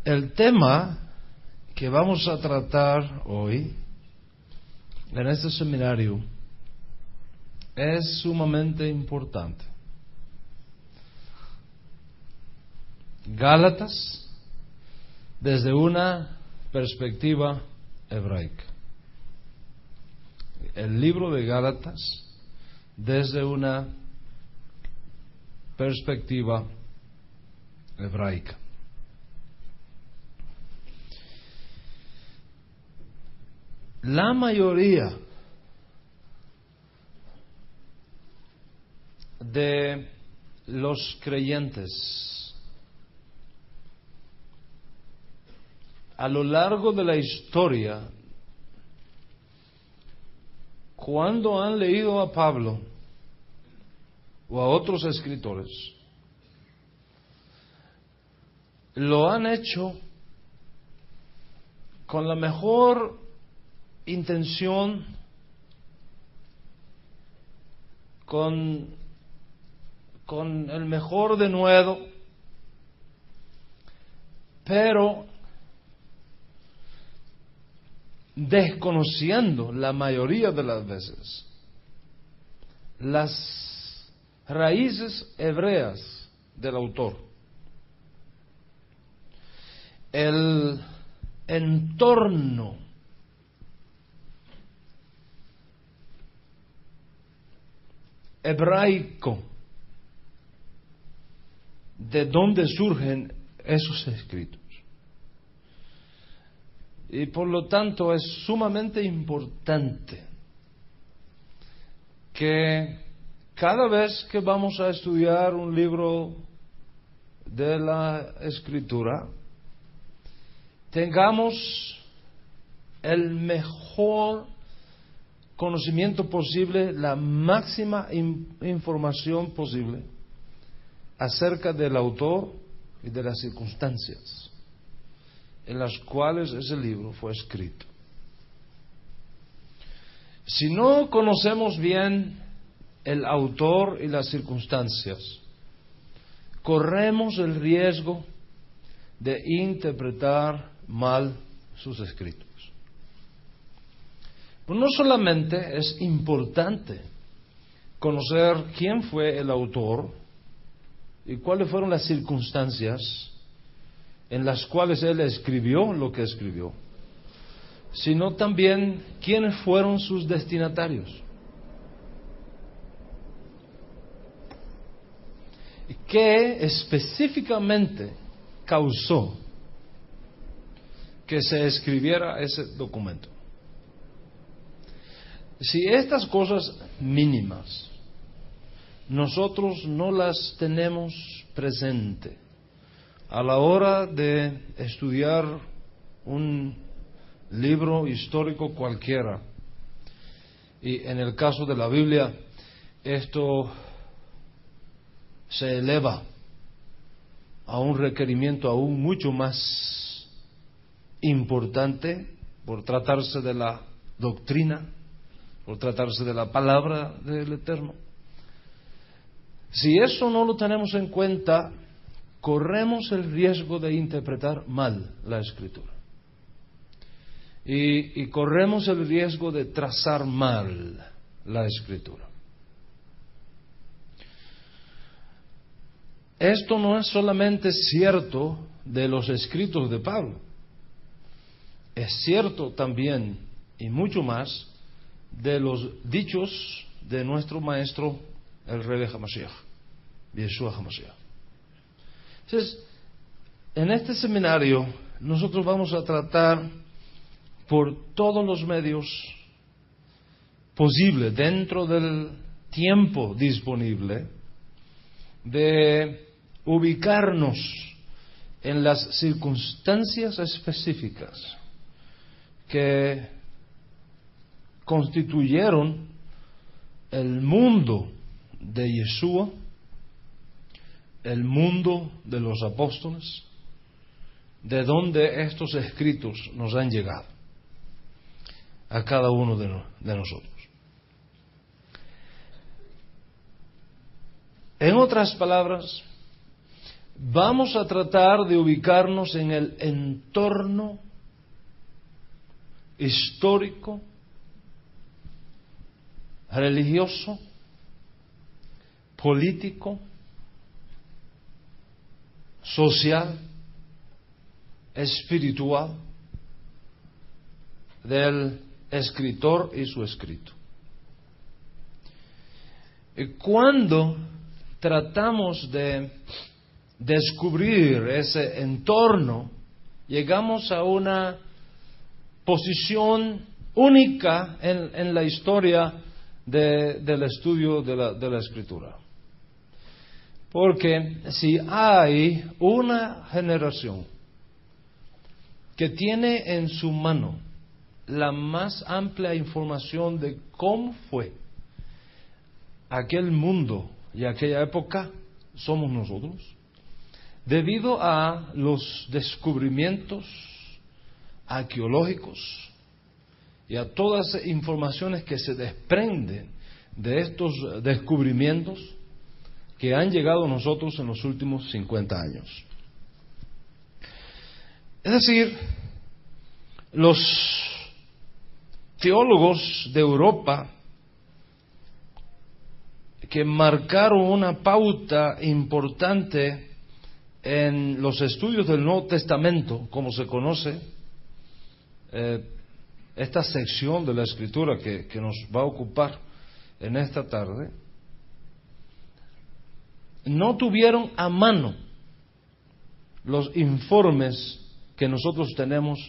El tema que vamos a tratar hoy en este seminario es sumamente importante. Gálatas desde una perspectiva hebraica. El libro de Gálatas desde una perspectiva hebraica. La mayoría de los creyentes a lo largo de la historia, cuando han leído a Pablo o a otros escritores, lo han hecho con la mejor intención, con el mejor denuedo, pero desconociendo la mayoría de las veces las raíces hebreas del autor, el entorno hebraico de donde surgen esos escritos. Y por lo tanto es sumamente importante que cada vez que vamos a estudiar un libro de la Escritura, tengamos el mejor conocimiento posible, la máxima información posible acerca del autor y de las circunstancias en las cuales ese libro fue escrito. Si no conocemos bien el autor y las circunstancias, corremos el riesgo de interpretar mal sus escritos. Pero no solamente es importante conocer quién fue el autor y cuáles fueron las circunstancias en las cuales él escribió lo que escribió, sino también quiénes fueron sus destinatarios. ¿Qué específicamente causó que se escribiera ese documento? Si estas cosas mínimas nosotros no las tenemos presente a la hora de estudiar un libro histórico cualquiera, y en el caso de la Biblia esto se eleva a un requerimiento aún mucho más importante por tratarse de la doctrina, por tratarse de la palabra del Eterno. Si eso no lo tenemos en cuenta, corremos el riesgo de interpretar mal la Escritura. Y corremos el riesgo de trazar mal la Escritura. Esto no es solamente cierto de los escritos de Pablo, es cierto también, y mucho más, de los dichos de nuestro maestro, el Rebe HaMashiach, Yeshua HaMashiach. Entonces, en este seminario nosotros vamos a tratar por todos los medios posibles, dentro del tiempo disponible, de ubicarnos en las circunstancias específicas que constituyeron el mundo de Yeshua, el mundo de los apóstoles, de donde estos escritos nos han llegado a cada uno de nosotros. En otras palabras, vamos a tratar de ubicarnos en el entorno histórico, religioso, político, social, espiritual del escritor y su escrito. Y cuando tratamos de descubrir ese entorno, llegamos a una posición única en la historia del estudio de la Escritura. Porque si hay una generación que tiene en su mano la más amplia información de cómo fue aquel mundo y aquella época, somos nosotros, debido a los descubrimientos arqueológicos y a todas las informaciones que se desprenden de estos descubrimientos que han llegado a nosotros en los últimos 50 años. Es decir, los teólogos de Europa que marcaron una pauta importante en los estudios del Nuevo Testamento, como se conoce esta sección de la Escritura que nos va a ocupar en esta tarde, no tuvieron a mano los informes que nosotros tenemos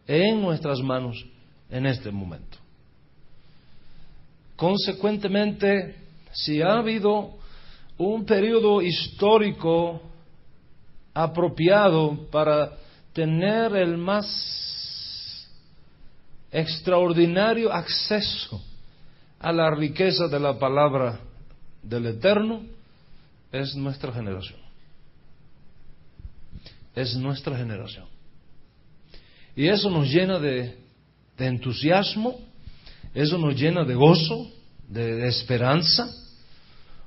en nuestras manos en este momento. Consecuentemente, si ha habido un periodo histórico apropiado para tener el más extraordinario acceso a la riqueza de la palabra del Eterno, es nuestra generación. Es nuestra generación. Y eso nos llena de entusiasmo, eso nos llena de gozo, de esperanza,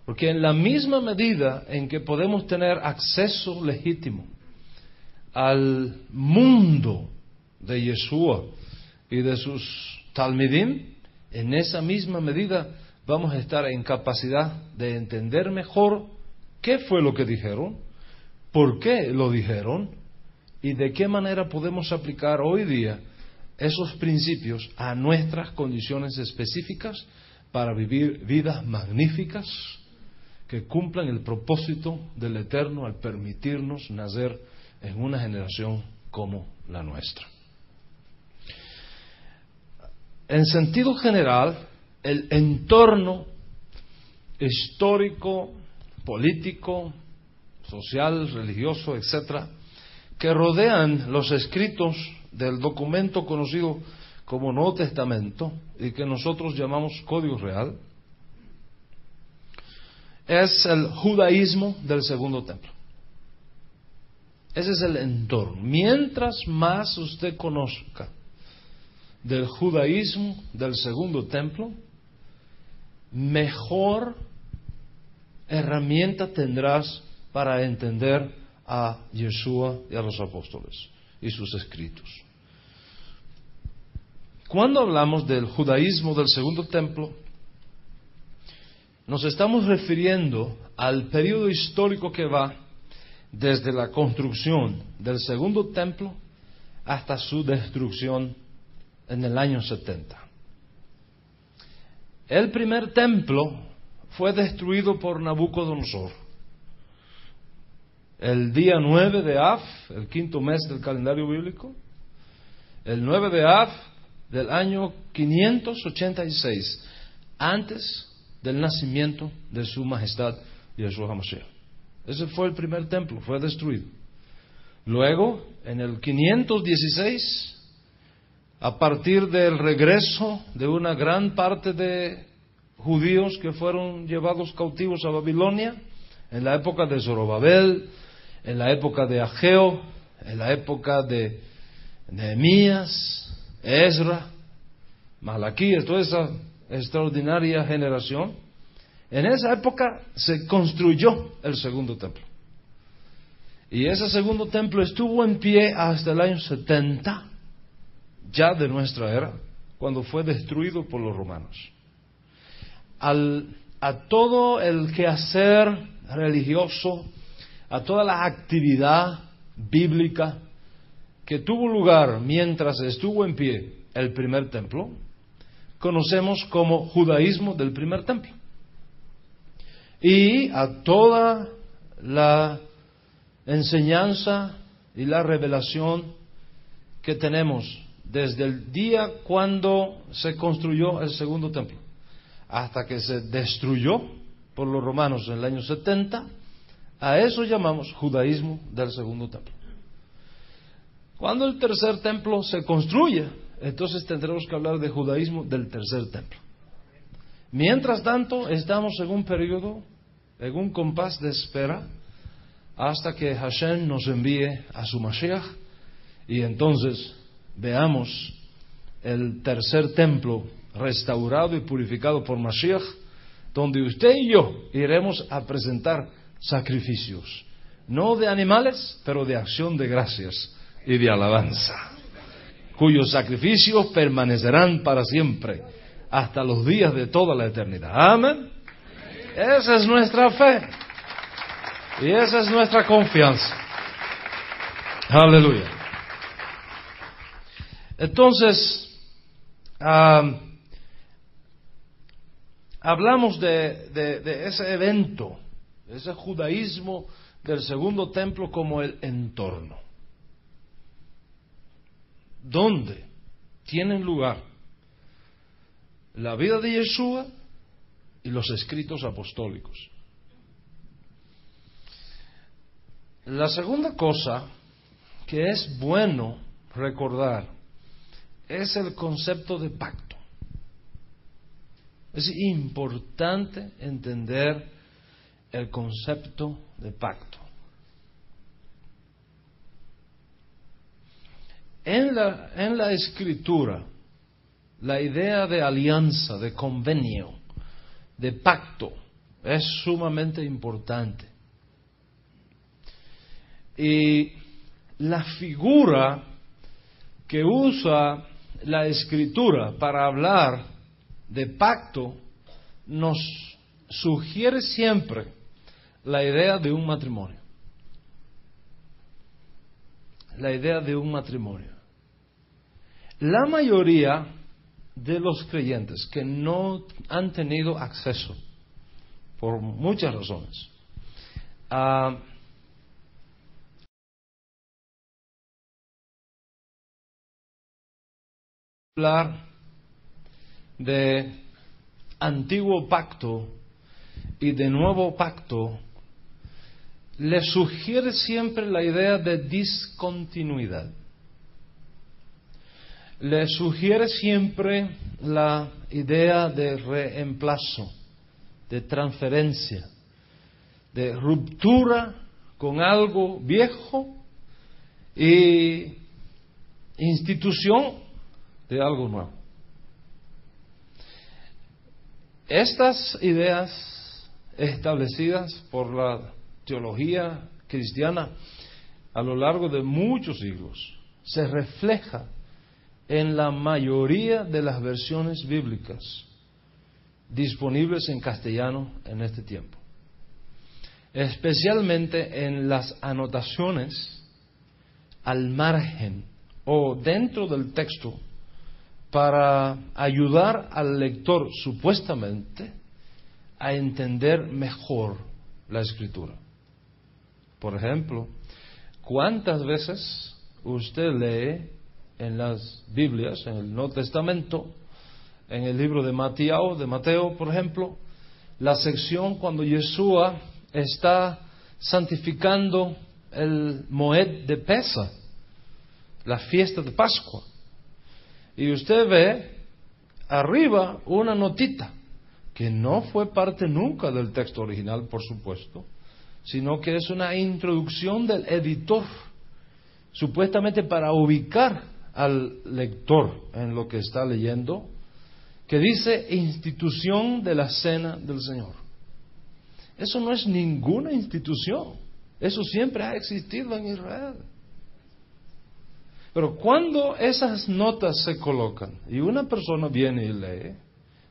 porque en la misma medida en que podemos tener acceso legítimo al mundo de Yeshua y de sus Talmidim, en esa misma medida vamos a estar en capacidad de entender mejor qué fue lo que dijeron, por qué lo dijeron y de qué manera podemos aplicar hoy día esos principios a nuestras condiciones específicas para vivir vidas magníficas que cumplan el propósito del Eterno al permitirnos nacer en una generación como la nuestra. En sentido general, el entorno histórico, político, social, religioso, etcétera, que rodean los escritos del documento conocido como Nuevo Testamento y que nosotros llamamos Código Real, es el judaísmo del Segundo Templo. Ese es el entorno. Mientras más usted conozca del judaísmo del Segundo Templo, mejor herramienta tendrás para entender a Yeshua y a los apóstoles y sus escritos. Cuando hablamos del judaísmo del Segundo Templo, nos estamos refiriendo al periodo histórico que va desde la construcción del Segundo Templo hasta su destrucción en el año 70. El primer templo fue destruido por Nabucodonosor el día 9 de Av, el quinto mes del calendario bíblico, el 9 de Av del año 586, antes del nacimiento de su majestad Yeshua HaMashiach. Ese fue el primer templo, fue destruido. Luego, en el 516, a partir del regreso de una gran parte de judíos que fueron llevados cautivos a Babilonia, en la época de Zorobabel, en la época de Ageo, en la época de Nehemías, Ezra, Malaquías, toda esa extraordinaria generación, en esa época se construyó el Segundo Templo. Y ese segundo templo estuvo en pie hasta el año 70, ya de nuestra era, cuando fue destruido por los romanos. A todo el quehacer religioso, a toda la actividad bíblica que tuvo lugar mientras estuvo en pie el primer templo, conocemos como judaísmo del primer templo. Y a toda la enseñanza y la revelación que tenemos desde el día cuando se construyó el segundo templo hasta que se destruyó por los romanos en el año 70, a eso llamamos judaísmo del segundo templo. Cuando el tercer templo se construye, entonces tendremos que hablar de judaísmo del tercer templo. Mientras tanto, estamos en un periodo, en un compás de espera, hasta que Hashem nos envíe a su Mashiach, y entonces veamos el tercer templo restaurado y purificado por Mashiach, donde usted y yo iremos a presentar sacrificios, no de animales, pero de acción de gracias y de alabanza, cuyos sacrificios permanecerán para siempre, hasta los días de toda la eternidad. Amén. Esa es nuestra fe y esa es nuestra confianza. Aleluya. Entonces, hablamos de ese evento, ese judaísmo del segundo templo como el entorno, donde tienen lugar la vida de Yeshua y los escritos apostólicos. La segunda cosa que es bueno recordar es el concepto de pacto. Es importante entender el concepto de pacto. En la Escritura, la idea de alianza, de convenio, de pacto, es sumamente importante. Y la figura que usa la Escritura para hablar de pacto nos sugiere siempre la idea de un matrimonio. La idea de un matrimonio. La mayoría de los creyentes que no han tenido acceso, por muchas razones, a hablar de antiguo pacto y de nuevo pacto, le sugiere siempre la idea de discontinuidad. Le sugiere siempre la idea de reemplazo, de transferencia, de ruptura con algo viejo y institución de algo nuevo. Estas ideas establecidas por la teología cristiana a lo largo de muchos siglos se refleja en la mayoría de las versiones bíblicas disponibles en castellano en este tiempo, especialmente en las anotaciones al margen o dentro del texto para ayudar al lector supuestamente a entender mejor la Escritura. Por ejemplo, ¿cuántas veces usted lee en las Biblias, en el Nuevo Testamento, en el libro de Mateo, por ejemplo, la sección cuando Yeshua está santificando el Moed de Pesa, la fiesta de Pascua? Y usted ve arriba una notita que no fue parte nunca del texto original, por supuesto, sino que es una introducción del editor, supuestamente para ubicar al lector en lo que está leyendo, que dice institución de la Cena del Señor. Eso no es ninguna institución, Eso siempre ha existido en Israel. Pero cuando esas notas se colocan y una persona viene y lee,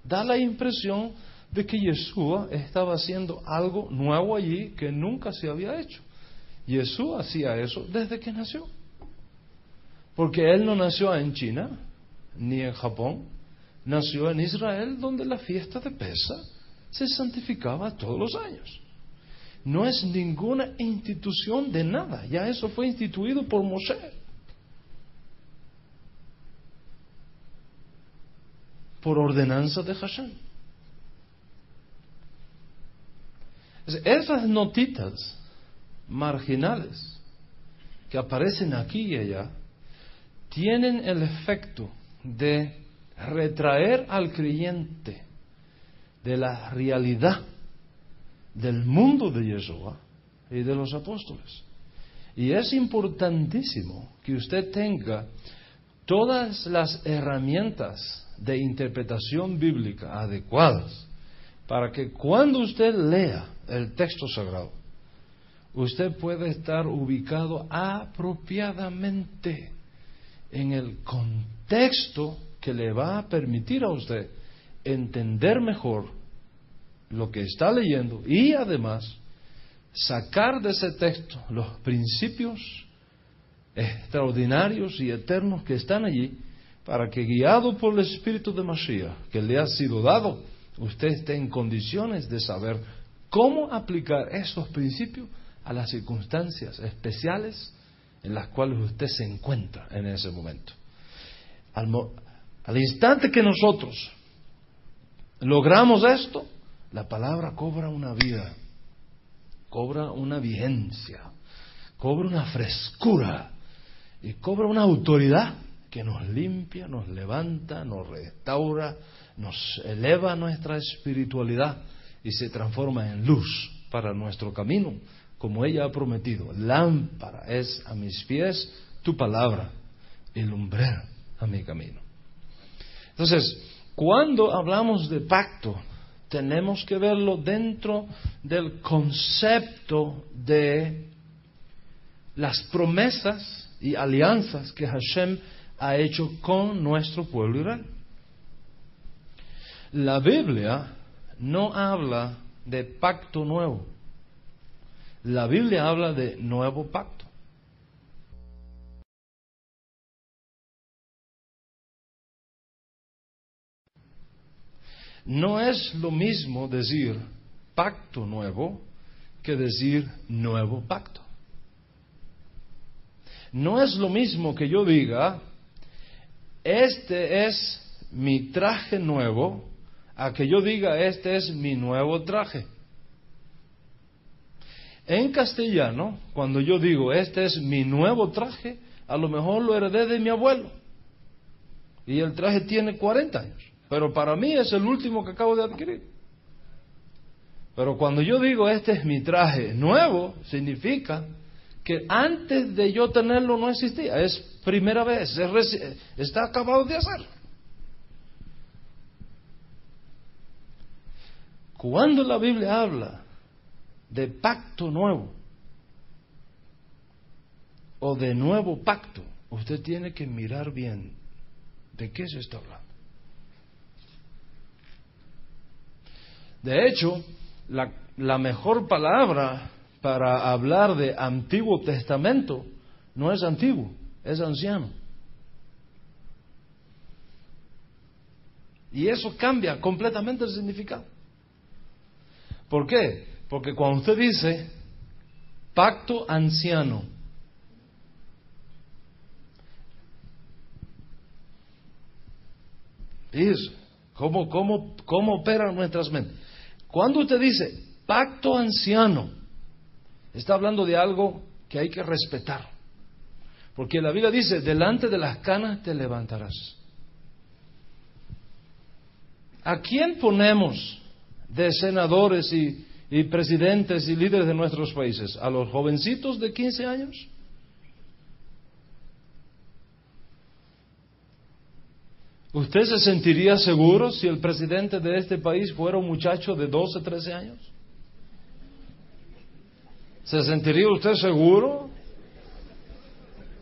da la impresión de que Yeshua estaba haciendo algo nuevo allí que nunca se había hecho. Yeshua hacía eso desde que nació. Porque Él no nació en China, ni en Japón, nació en Israel, donde la fiesta de Pesa se santificaba todos los años. No es ninguna institución de nada, ya eso fue instituido por Moshe. Por ordenanza de Hashem. Esas notitas marginales que aparecen aquí y allá tienen el efecto de retraer al creyente de la realidad del mundo de Yeshua y de los apóstoles. Y es importantísimo que usted tenga todas las herramientas de interpretación bíblica adecuadas para que cuando usted lea el texto sagrado, usted pueda estar ubicado apropiadamente en el contexto que le va a permitir a usted entender mejor lo que está leyendo y además sacar de ese texto los principios extraordinarios y eternos que están allí, para que, guiado por el Espíritu de Mashiach que le ha sido dado, usted esté en condiciones de saber cómo aplicar esos principios a las circunstancias especiales en las cuales usted se encuentra en ese momento. Al instante que nosotros logramos esto, la palabra cobra una vida, cobra una vigencia, cobra una frescura y cobra una autoridad que nos limpia, nos levanta, nos restaura, nos eleva nuestra espiritualidad y se transforma en luz para nuestro camino, como ella ha prometido. Lámpara es a mis pies tu palabra y lumbrera a mi camino. Entonces, cuando hablamos de pacto, tenemos que verlo dentro del concepto de las promesas y alianzas que Hashem ha hecho con nuestro pueblo Israel. La Biblia no habla de pacto nuevo. La Biblia habla de nuevo pacto. No es lo mismo decir pacto nuevo que decir nuevo pacto. No es lo mismo que yo diga, este es mi traje nuevo, a que yo diga, este es mi nuevo traje. En castellano, cuando yo digo, este es mi nuevo traje, a lo mejor lo heredé de mi abuelo. Y el traje tiene 40 años. Pero para mí es el último que acabo de adquirir. Pero cuando yo digo, este es mi traje nuevo, significa que antes de yo tenerlo no existía. Es primera vez, está acabado de hacer. Cuando la Biblia habla de pacto nuevo o de nuevo pacto, usted tiene que mirar bien de qué se está hablando. De hecho, la mejor palabra para hablar de Antiguo Testamento no es antiguo, es anciano. Y eso cambia completamente el significado. ¿Por qué? Porque cuando usted dice pacto anciano, fíjese cómo operan nuestras mentes. Cuando usted dice pacto anciano, está hablando de algo que hay que respetar. Porque la Biblia dice, delante de las canas te levantarás. ¿A quién ponemos de senadores y presidentes y líderes de nuestros países? ¿A los jovencitos de 15 años? ¿Usted se sentiría seguro si el presidente de este país fuera un muchacho de 12, 13 años? ¿Se sentiría usted seguro?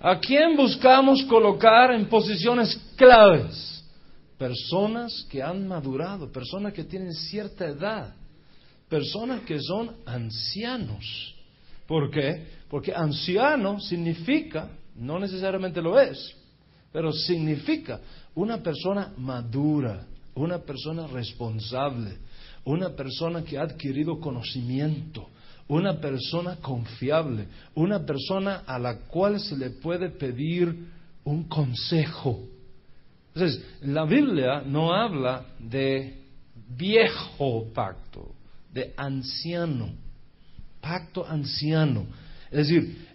¿A quién buscamos colocar en posiciones claves? Personas que han madurado, personas que tienen cierta edad, personas que son ancianos. ¿Por qué? Porque anciano significa, no necesariamente lo es, pero significa una persona madura, una persona responsable, una persona que ha adquirido conocimiento, una persona confiable, una persona a la cual se le puede pedir un consejo. Entonces, la Biblia no habla de viejo pacto, de anciano, pacto anciano. Es decir,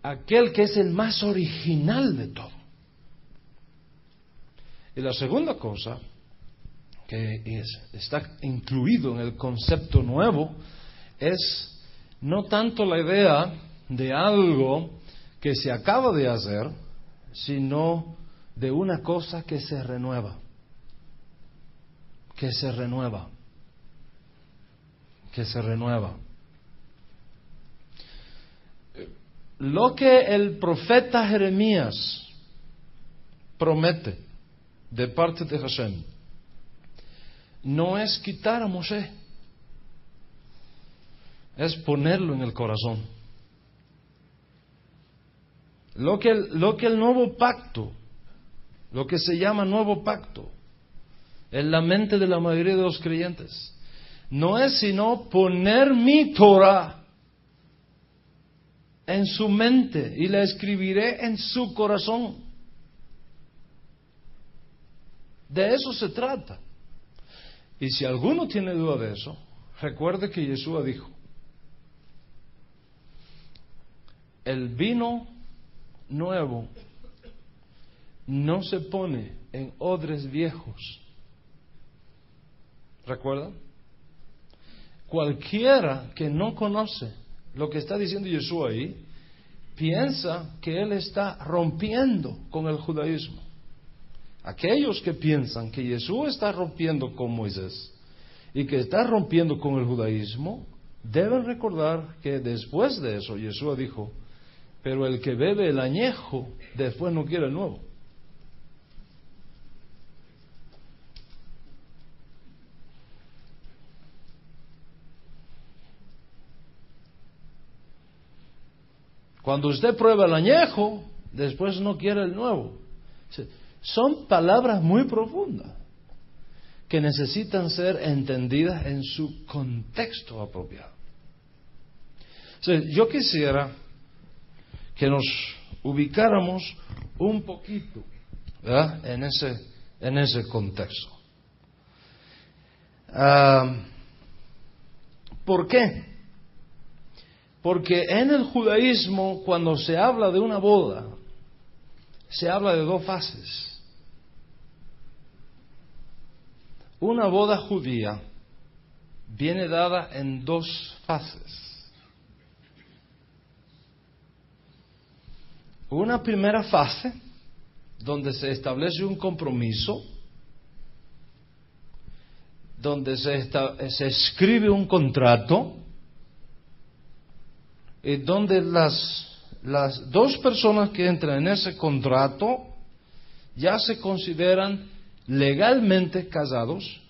aquel que es el más original de todo. Y la segunda cosa que está incluido en el concepto nuevo es no tanto la idea de algo que se acaba de hacer, sino de una cosa que se renueva, que se renueva, que se renueva. Lo que el profeta Jeremías promete de parte de Hashem no es quitar a Moshe, es ponerlo en el corazón. Lo que el nuevo pacto, lo que se llama nuevo pacto, en la mente de la mayoría de los creyentes, no es sino poner mi Torah en su mente y la escribiré en su corazón. De eso se trata. Y si alguno tiene duda de eso, recuerde que Yeshua dijo, el vino nuevo no se pone en odres viejos. ¿Recuerdan? Cualquiera que no conoce lo que está diciendo Yeshua ahí, piensa que él está rompiendo con el judaísmo. Aquellos que piensan que Yeshua está rompiendo con Moisés y que está rompiendo con el judaísmo, deben recordar que después de eso Yeshua dijo, pero el que bebe el añejo después no quiere el nuevo. Cuando usted prueba el añejo, después no quiere el nuevo. Son palabras muy profundas que necesitan ser entendidas en su contexto apropiado. Yo quisiera que nos ubicáramos un poquito, ¿verdad?, en ese contexto. ¿Por qué? Porque en el judaísmo, cuando se habla de una boda, se habla de dos fases. Una boda judía viene dada en dos fases. Una primera fase, donde se establece un compromiso, donde se escribe un contrato, y donde las dos personas que entran en ese contrato ya se consideran legalmente casados,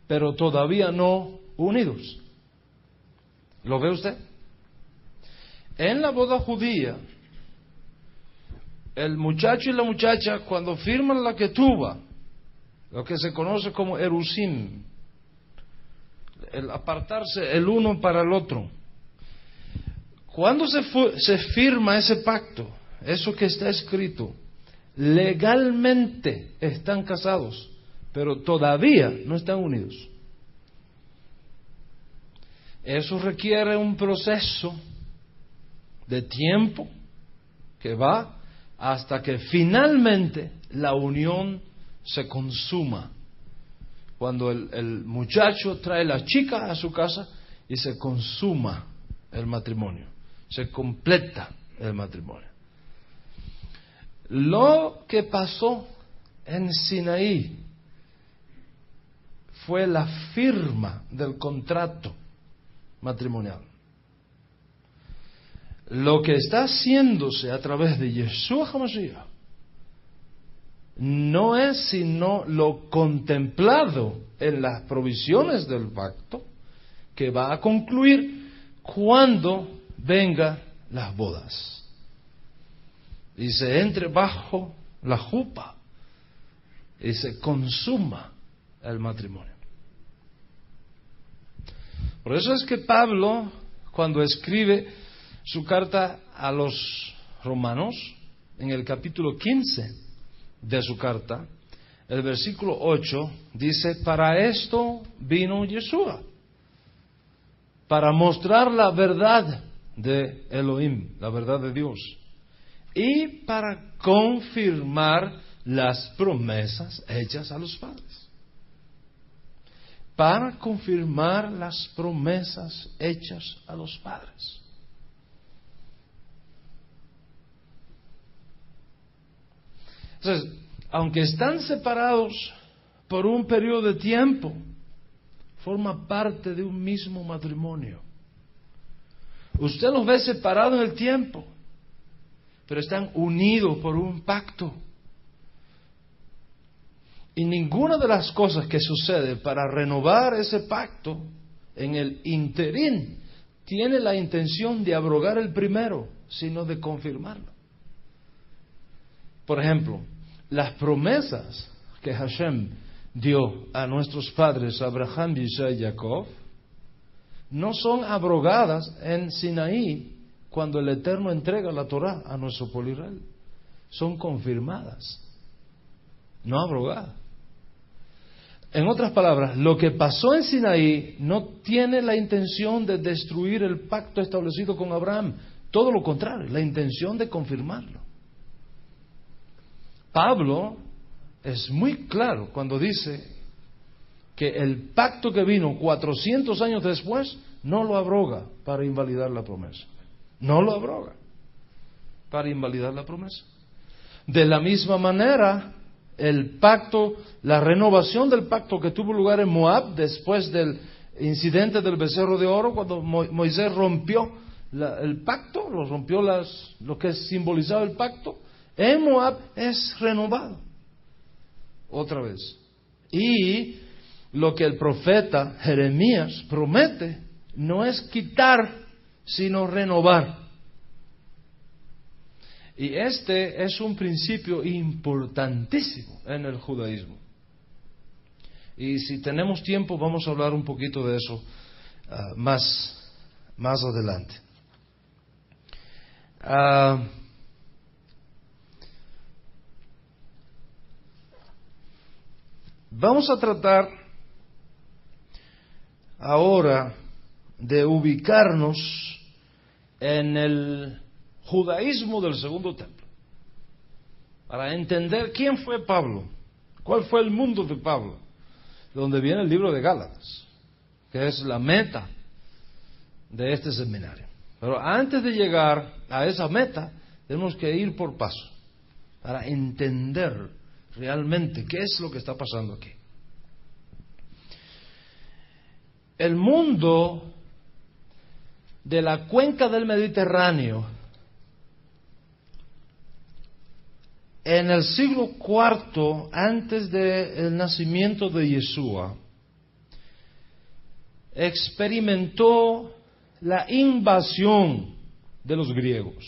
pero todavía no unidos. ¿Lo ve usted? En la boda judía, el muchacho y la muchacha, cuando firman la ketubah, lo que se conoce como erusim, el apartarse el uno para el otro, cuando se firma ese pacto, eso que está escrito, legalmente están casados, pero todavía no están unidos. Eso requiere un proceso de tiempo que va hasta que finalmente la unión se consuma. Cuando el muchacho trae la chica a su casa y se consuma el matrimonio, se completa el matrimonio. Lo que pasó en Sinaí fue la firma del contrato matrimonial. Lo que está haciéndose a través de Yeshua HaMashiach no es sino lo contemplado en las provisiones del pacto que va a concluir cuando vengan las bodas y se entre bajo la jupa y se consuma el matrimonio. Por eso es que Pablo, cuando escribe su carta a los romanos, en el capítulo 15 de su carta, el versículo 8 dice: para esto vino Yeshua, para mostrar la verdad de Elohim, la verdad de Dios, y para confirmar las promesas hechas a los padres. Para confirmar las promesas hechas a los padres. Entonces, aunque están separados por un periodo de tiempo, forma parte de un mismo matrimonio. Usted los ve separados en el tiempo, pero están unidos por un pacto. Y ninguna de las cosas que sucede para renovar ese pacto en el interín tiene la intención de abrogar el primero, sino de confirmarlo. Por ejemplo, las promesas que Hashem dio a nuestros padres Abraham, Isaac y Jacob no son abrogadas en Sinaí cuando el Eterno entrega la Torá a nuestro pueblo Israel. Son confirmadas, no abrogadas. En otras palabras, lo que pasó en Sinaí no tiene la intención de destruir el pacto establecido con Abraham. Todo lo contrario, la intención de confirmarlo. Pablo es muy claro cuando dice que el pacto que vino 400 años después no lo abroga para invalidar la promesa. No lo abroga para invalidar la promesa. De la misma manera, el pacto, la renovación del pacto que tuvo lugar en Moab después del incidente del becerro de oro, cuando Moisés rompió el pacto, rompió lo que simbolizaba el pacto, en Moab es renovado otra vez. Y lo que el profeta Jeremías promete no es quitar, sino renovar. Y este es un principio importantísimo en el judaísmo. Y si tenemos tiempo vamos a hablar un poquito de eso más adelante. Vamos a tratar ahora de ubicarnos en el judaísmo del segundo templo, para entender quién fue Pablo, cuál fue el mundo de Pablo, de donde viene el libro de Gálatas, que es la meta de este seminario. Pero antes de llegar a esa meta, tenemos que ir por paso, para entender realmente qué es lo que está pasando aquí. El mundo de la cuenca del Mediterráneo en el siglo IV antes del nacimiento de Yeshua experimentó la invasión de los griegos.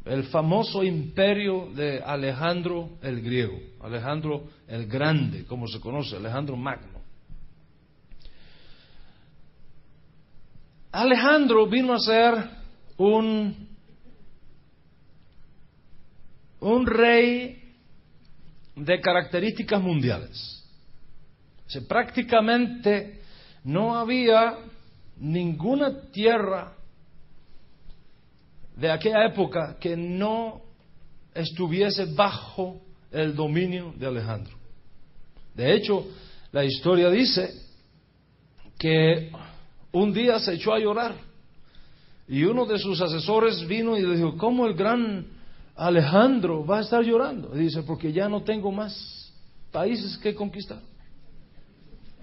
El famoso imperio de Alejandro el Griego, Alejandro el Grande, como se conoce, Alejandro Magno. Alejandro vino a ser un rey de características mundiales. O sea, prácticamente no había ninguna tierra de aquella época que no estuviese bajo el dominio de Alejandro. De hecho, la historia dice que un día se echó a llorar y uno de sus asesores vino y le dijo: ¿cómo el gran Alejandro va a estar llorando? Y dice: porque ya no tengo más países que conquistar.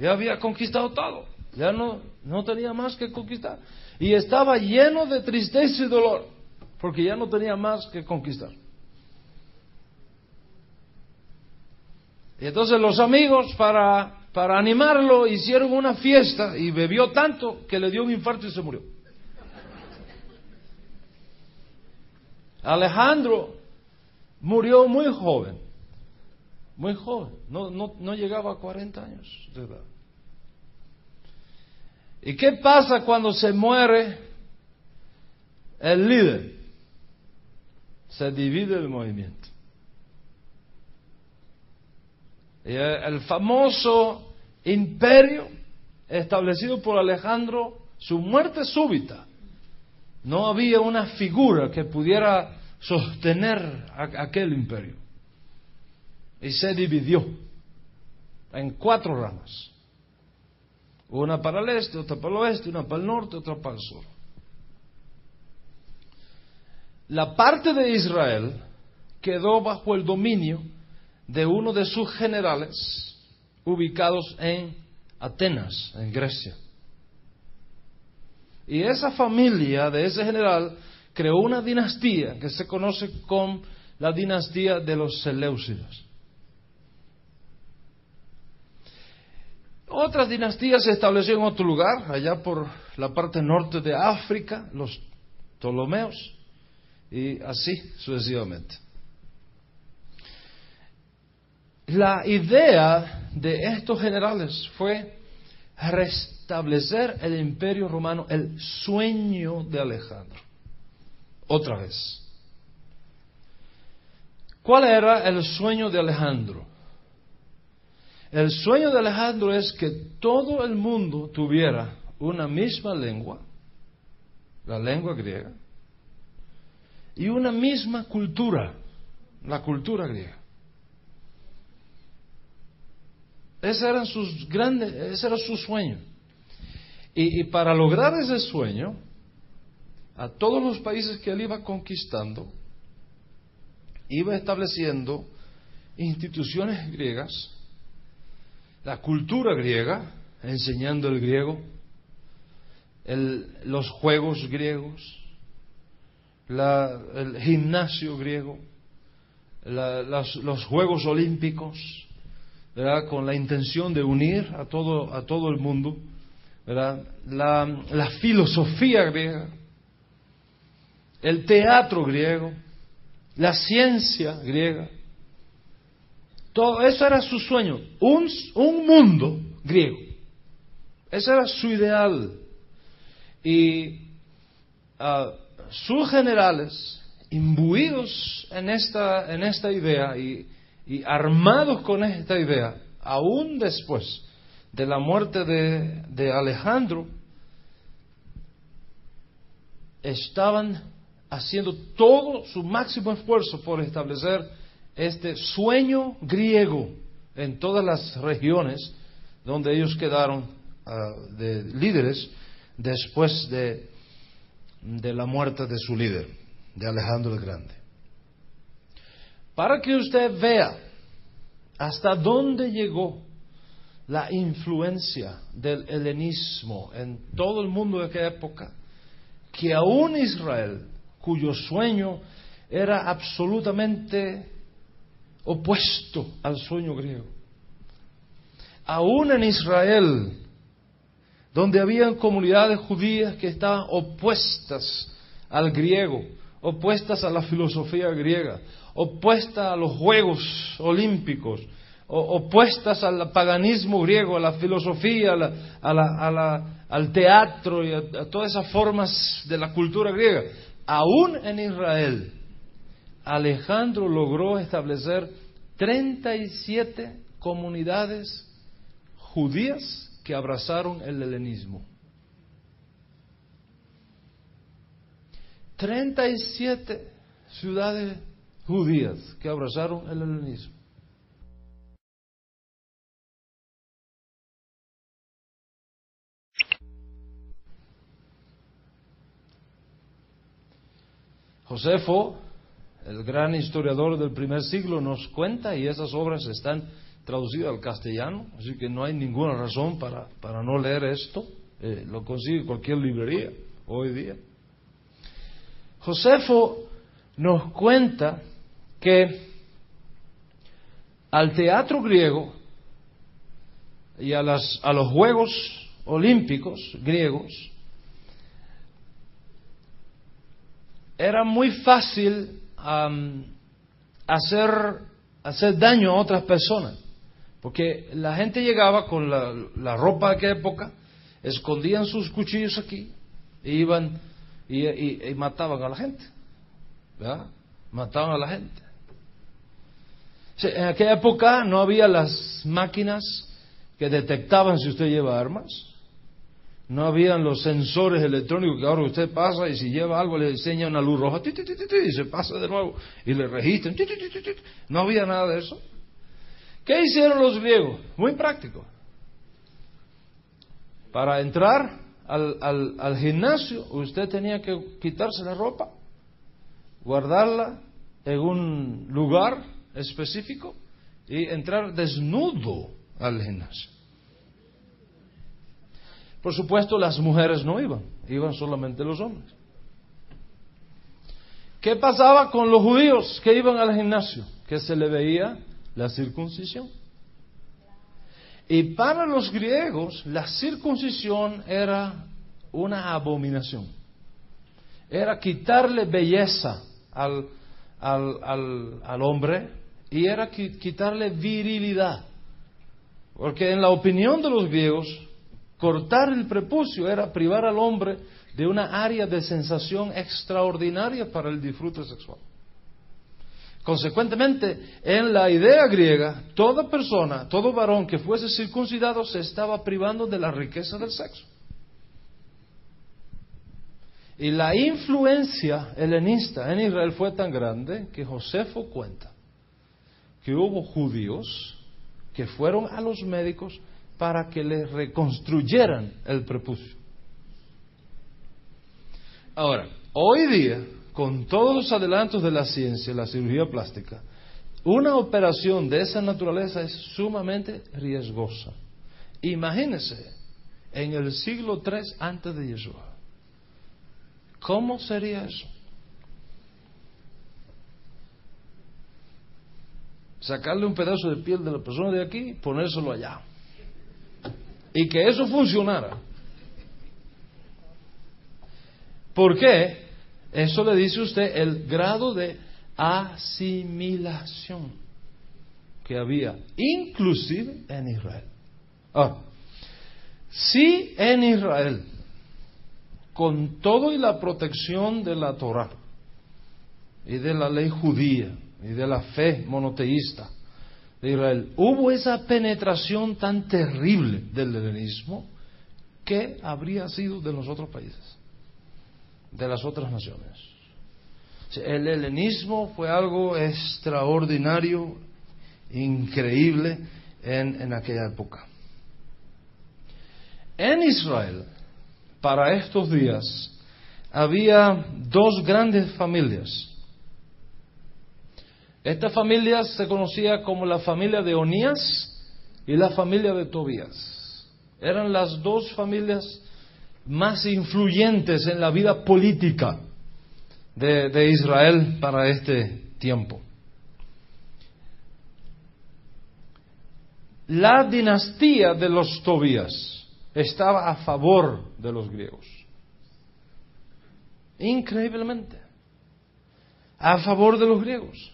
Ya había conquistado todo. Ya no tenía más que conquistar. Y estaba lleno de tristeza y dolor, porque ya no tenía más que conquistar. Y entonces los amigos, para animarlo, hicieron una fiesta y bebió tanto que le dio un infarto y se murió. Alejandro murió muy joven, no llegaba a 40 años de edad. ¿Y qué pasa cuando se muere el líder? Se divide el movimiento. Y el famoso imperio establecido por Alejandro, su muerte súbita, no había una figura que pudiera sostener aquel imperio. Y se dividió en 4 ramas. Una para el este, otra para el oeste, una para el norte, otra para el sur. La parte de Israel quedó bajo el dominio de uno de sus generales ubicados en Atenas, en Grecia. Y esa familia de ese general creó una dinastía que se conoce como la dinastía de los Seleucidas. Otras dinastías se establecieron en otro lugar, allá por la parte norte de África, los Ptolomeos, y así sucesivamente. La idea de estos generales fue restablecer el imperio romano, el sueño de Alejandro. Otra vez. ¿Cuál era el sueño de Alejandro? El sueño de Alejandro es que todo el mundo tuviera una misma lengua, la lengua griega, y una misma cultura, la cultura griega. Ese era su sueño. Y para lograr ese sueño, a todos los países que él iba conquistando, iba estableciendo instituciones griegas, la cultura griega, enseñando el griego, los juegos griegos, el gimnasio griego, los Juegos Olímpicos, ¿verdad? Con la intención de unir a todo el mundo, ¿verdad? La filosofía griega, el teatro griego, la ciencia griega. Todo eso era su sueño, un mundo griego. Ese era su ideal. Y sus generales, imbuidos en esta idea y armados con esta idea, aún después de la muerte de Alejandro, estaban haciendo todo su máximo esfuerzo por establecer este sueño griego en todas las regiones donde ellos quedaron de líderes después de la muerte de su líder, de Alejandro el Grande. Para que usted vea hasta dónde llegó la influencia del helenismo en todo el mundo de aquella época, que aún Israel, cuyo sueño era absolutamente opuesto al sueño griego, aún en Israel, donde habían comunidades judías que estaban opuestas al griego, opuestas a la filosofía griega, opuestas a los Juegos Olímpicos, opuestas al paganismo griego, a la filosofía, al teatro y a todas esas formas de la cultura griega. Aún en Israel, Alejandro logró establecer 37 comunidades judías que abrazaron el helenismo. 37 ciudades judías que abrazaron el helenismo. Josefo, el gran historiador del primer siglo, nos cuenta, y esas obras están traducida al castellano, así que no hay ninguna razón para no leer esto. Lo consigue en cualquier librería hoy día. Josefo nos cuenta que al teatro griego y a los Juegos Olímpicos griegos era muy fácil hacer daño a otras personas, porque la gente llegaba con la ropa de aquella época, escondían sus cuchillos aquí, e iban y mataban a la gente, ¿verdad? Mataban a la gente. En aquella época no había las máquinas que detectaban si usted lleva armas, no habían los sensores electrónicos que ahora usted pasa y si lleva algo le enseña una luz roja y se pasa de nuevo y le registran. No había nada de eso. ¿Qué hicieron los griegos? Muy práctico. Para entrar al gimnasio usted tenía que quitarse la ropa, guardarla en un lugar específico y entrar desnudo al gimnasio. Por supuesto, las mujeres no iban solamente los hombres. ¿Qué pasaba con los judíos que iban al gimnasio? Que se le veía la circuncisión. Y para los griegos, la circuncisión era una abominación. Era quitarle belleza al hombre y era quitarle virilidad. Porque en la opinión de los griegos, cortar el prepucio era privar al hombre de una área de sensación extraordinaria para el disfrute sexual. Consecuentemente, en la idea griega, toda persona, todo varón que fuese circuncidado se estaba privando de la riqueza del sexo. Y la influencia helenista en Israel fue tan grande que Josefo cuenta que hubo judíos que fueron a los médicos para que les reconstruyeran el prepucio. Ahora, hoy día, con todos los adelantos de la ciencia, la cirugía plástica, una operación de esa naturaleza es sumamente riesgosa. Imagínense, en el siglo III antes de Yeshua, ¿cómo sería eso? Sacarle un pedazo de piel de la persona de aquí y ponérselo allá. Y que eso funcionara. ¿Por qué? Eso le dice a usted el grado de asimilación que había, inclusive en Israel. Ahora, si en Israel, con todo y la protección de la Torá y de la ley judía y de la fe monoteísta de Israel, hubo esa penetración tan terrible del helenismo, ¿qué habría sido de los otros países, de las otras naciones? El helenismo fue algo extraordinario, increíble en aquella época. En Israel, para estos días, había dos grandes familias. Esta familia se conocía como la familia de Onías y la familia de Tobías. Eran las dos familias más influyentes en la vida política de Israel para este tiempo. La dinastía de los Tobías estaba a favor de los griegos. Increíblemente. A favor de los griegos.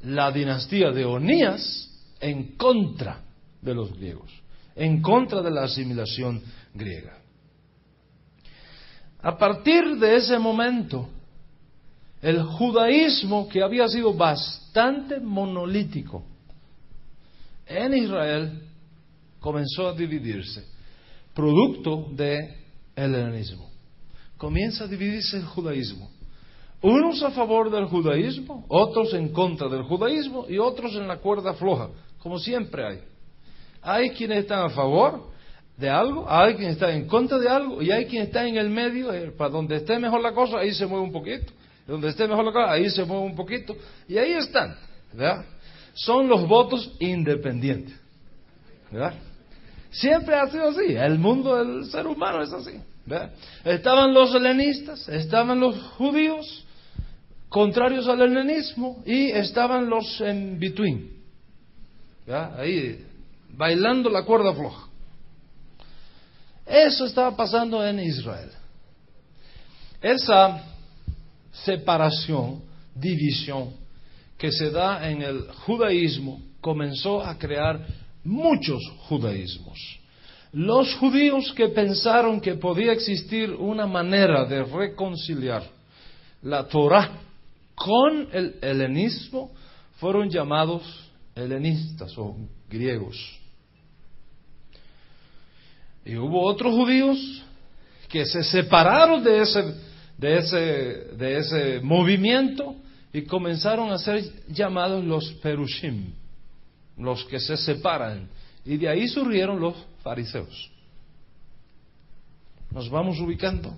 La dinastía de Onías en contra de los griegos, en contra de la asimilación griega. A partir de ese momento, el judaísmo, que había sido bastante monolítico en Israel, comenzó a dividirse, producto del helenismo. Comienza a dividirse el judaísmo. Unos a favor del judaísmo, otros en contra del judaísmo y otros en la cuerda floja, como siempre hay. Hay quienes están a favor de algo, hay quienes están en contra de algo y hay quienes están en el medio. Para donde esté mejor la cosa, ahí se mueve un poquito. Donde esté mejor la cosa, ahí se mueve un poquito. Y ahí están, ¿verdad? son los votos independientes. ¿Verdad? Siempre ha sido así. El mundo del ser humano es así. ¿Verdad? Estaban los helenistas, estaban los judíos contrarios al helenismo y estaban los en between. ¿Verdad? Ahí bailando la cuerda floja. Eso estaba pasando en Israel. Esa separación, división que se da en el judaísmo comenzó a crear muchos judaísmos. Los judíos que pensaron que podía existir una manera de reconciliar la Torá con el helenismo fueron llamados helenistas o griegos. Y hubo otros judíos que se separaron de ese movimiento y comenzaron a ser llamados los perushim, los que se separan. Y de ahí surgieron los fariseos. Nos vamos ubicando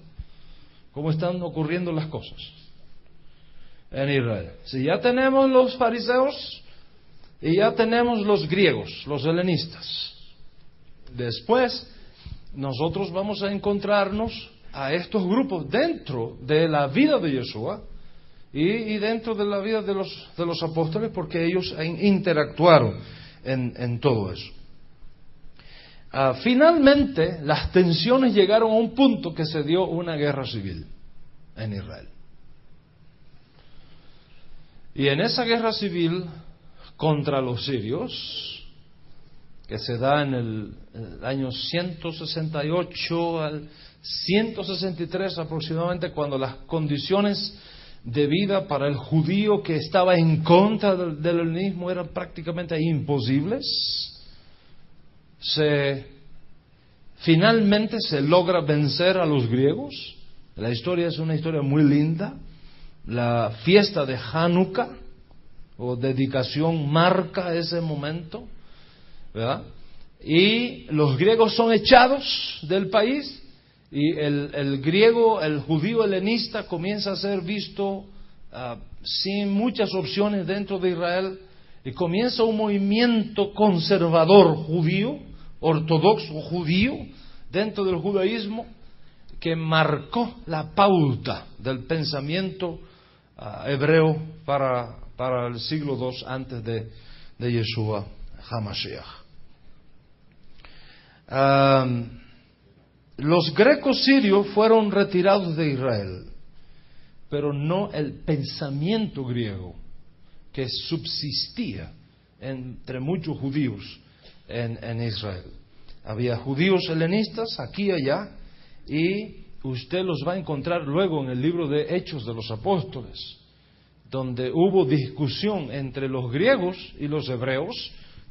cómo están ocurriendo las cosas en Israel. Si ya tenemos los fariseos y ya tenemos los griegos, los helenistas, después nosotros vamos a encontrarnos a estos grupos dentro de la vida de Yeshua y dentro de la vida de los apóstoles, porque ellos interactuaron en todo eso. Finalmente, las tensiones llegaron a un punto que se dio una guerra civil en Israel. Y en esa guerra civil contra los sirios, que se da en el año 168 al 163 aproximadamente, cuando las condiciones de vida para el judío que estaba en contra del helenismo eran prácticamente imposibles, finalmente se logra vencer a los griegos. La historia es una historia muy linda. La fiesta de Hanukkah o dedicación marca ese momento, ¿verdad? Y los griegos son echados del país y el griego, el judío helenista comienza a ser visto sin muchas opciones dentro de Israel y comienza un movimiento conservador judío, ortodoxo judío, dentro del judaísmo, que marcó la pauta del pensamiento hebreo para el siglo II antes de Yeshua HaMashiach. Los grecos sirios fueron retirados de Israel, pero no el pensamiento griego que subsistía entre muchos judíos en Israel. Había judíos helenistas aquí y allá, y usted los va a encontrar luego en el libro de Hechos de los Apóstoles, donde hubo discusión entre los griegos y los hebreos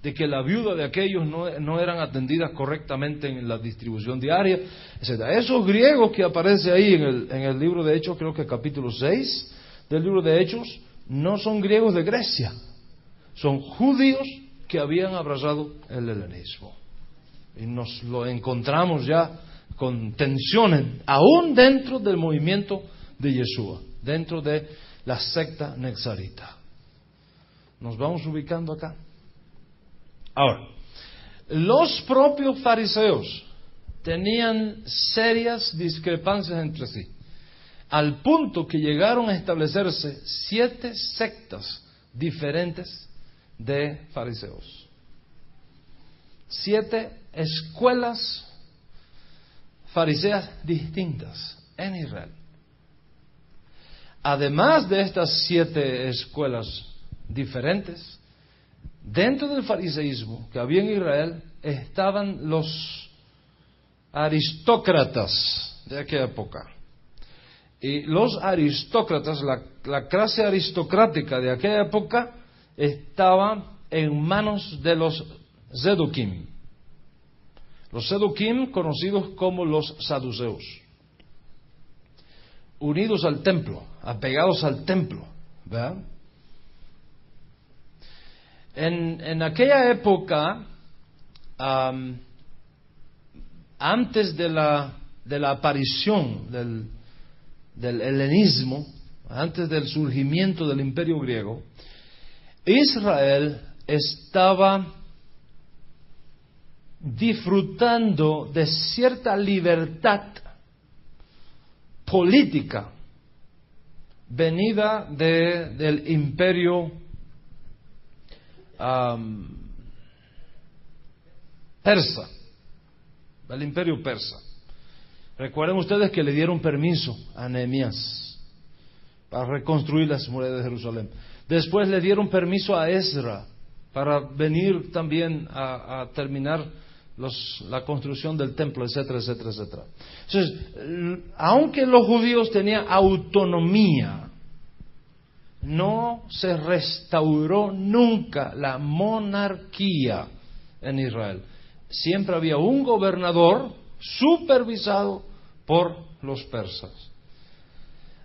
de que la viuda de aquellos no eran atendidas correctamente en la distribución diaria, etc. Esos griegos que aparece ahí en el libro de Hechos, creo que capítulo 6 del libro de Hechos, no son griegos de Grecia, son judíos que habían abrazado el helenismo. Y nos lo encontramos ya con tensiones, aún dentro del movimiento de Yeshua, dentro de la secta Nexarita. Nos vamos ubicando acá. Ahora, los propios fariseos tenían serias discrepancias entre sí, al punto que llegaron a establecerse 7 sectas diferentes de fariseos. 7 escuelas fariseas distintas en Israel. Además de estas 7 escuelas diferentes, dentro del fariseísmo que había en Israel estaban los aristócratas de aquella época. Y los aristócratas, la clase aristocrática de aquella época, estaba en manos de los Zedukim. Los Zedukim, conocidos como los saduceos, unidos al templo, apegados al templo, ¿verdad? En aquella época, antes de la aparición del helenismo, antes del surgimiento del imperio griego, Israel estaba disfrutando de cierta libertad política venida del imperio persa, del imperio persa. Recuerden ustedes que le dieron permiso a Nehemías para reconstruir las murallas de Jerusalén. Después le dieron permiso a Ezra para venir también a terminar la construcción del templo, etcétera, etcétera, etcétera. Entonces, aunque los judíos tenían autonomía, no se restauró nunca la monarquía en Israel. Siempre había un gobernador supervisado por los persas.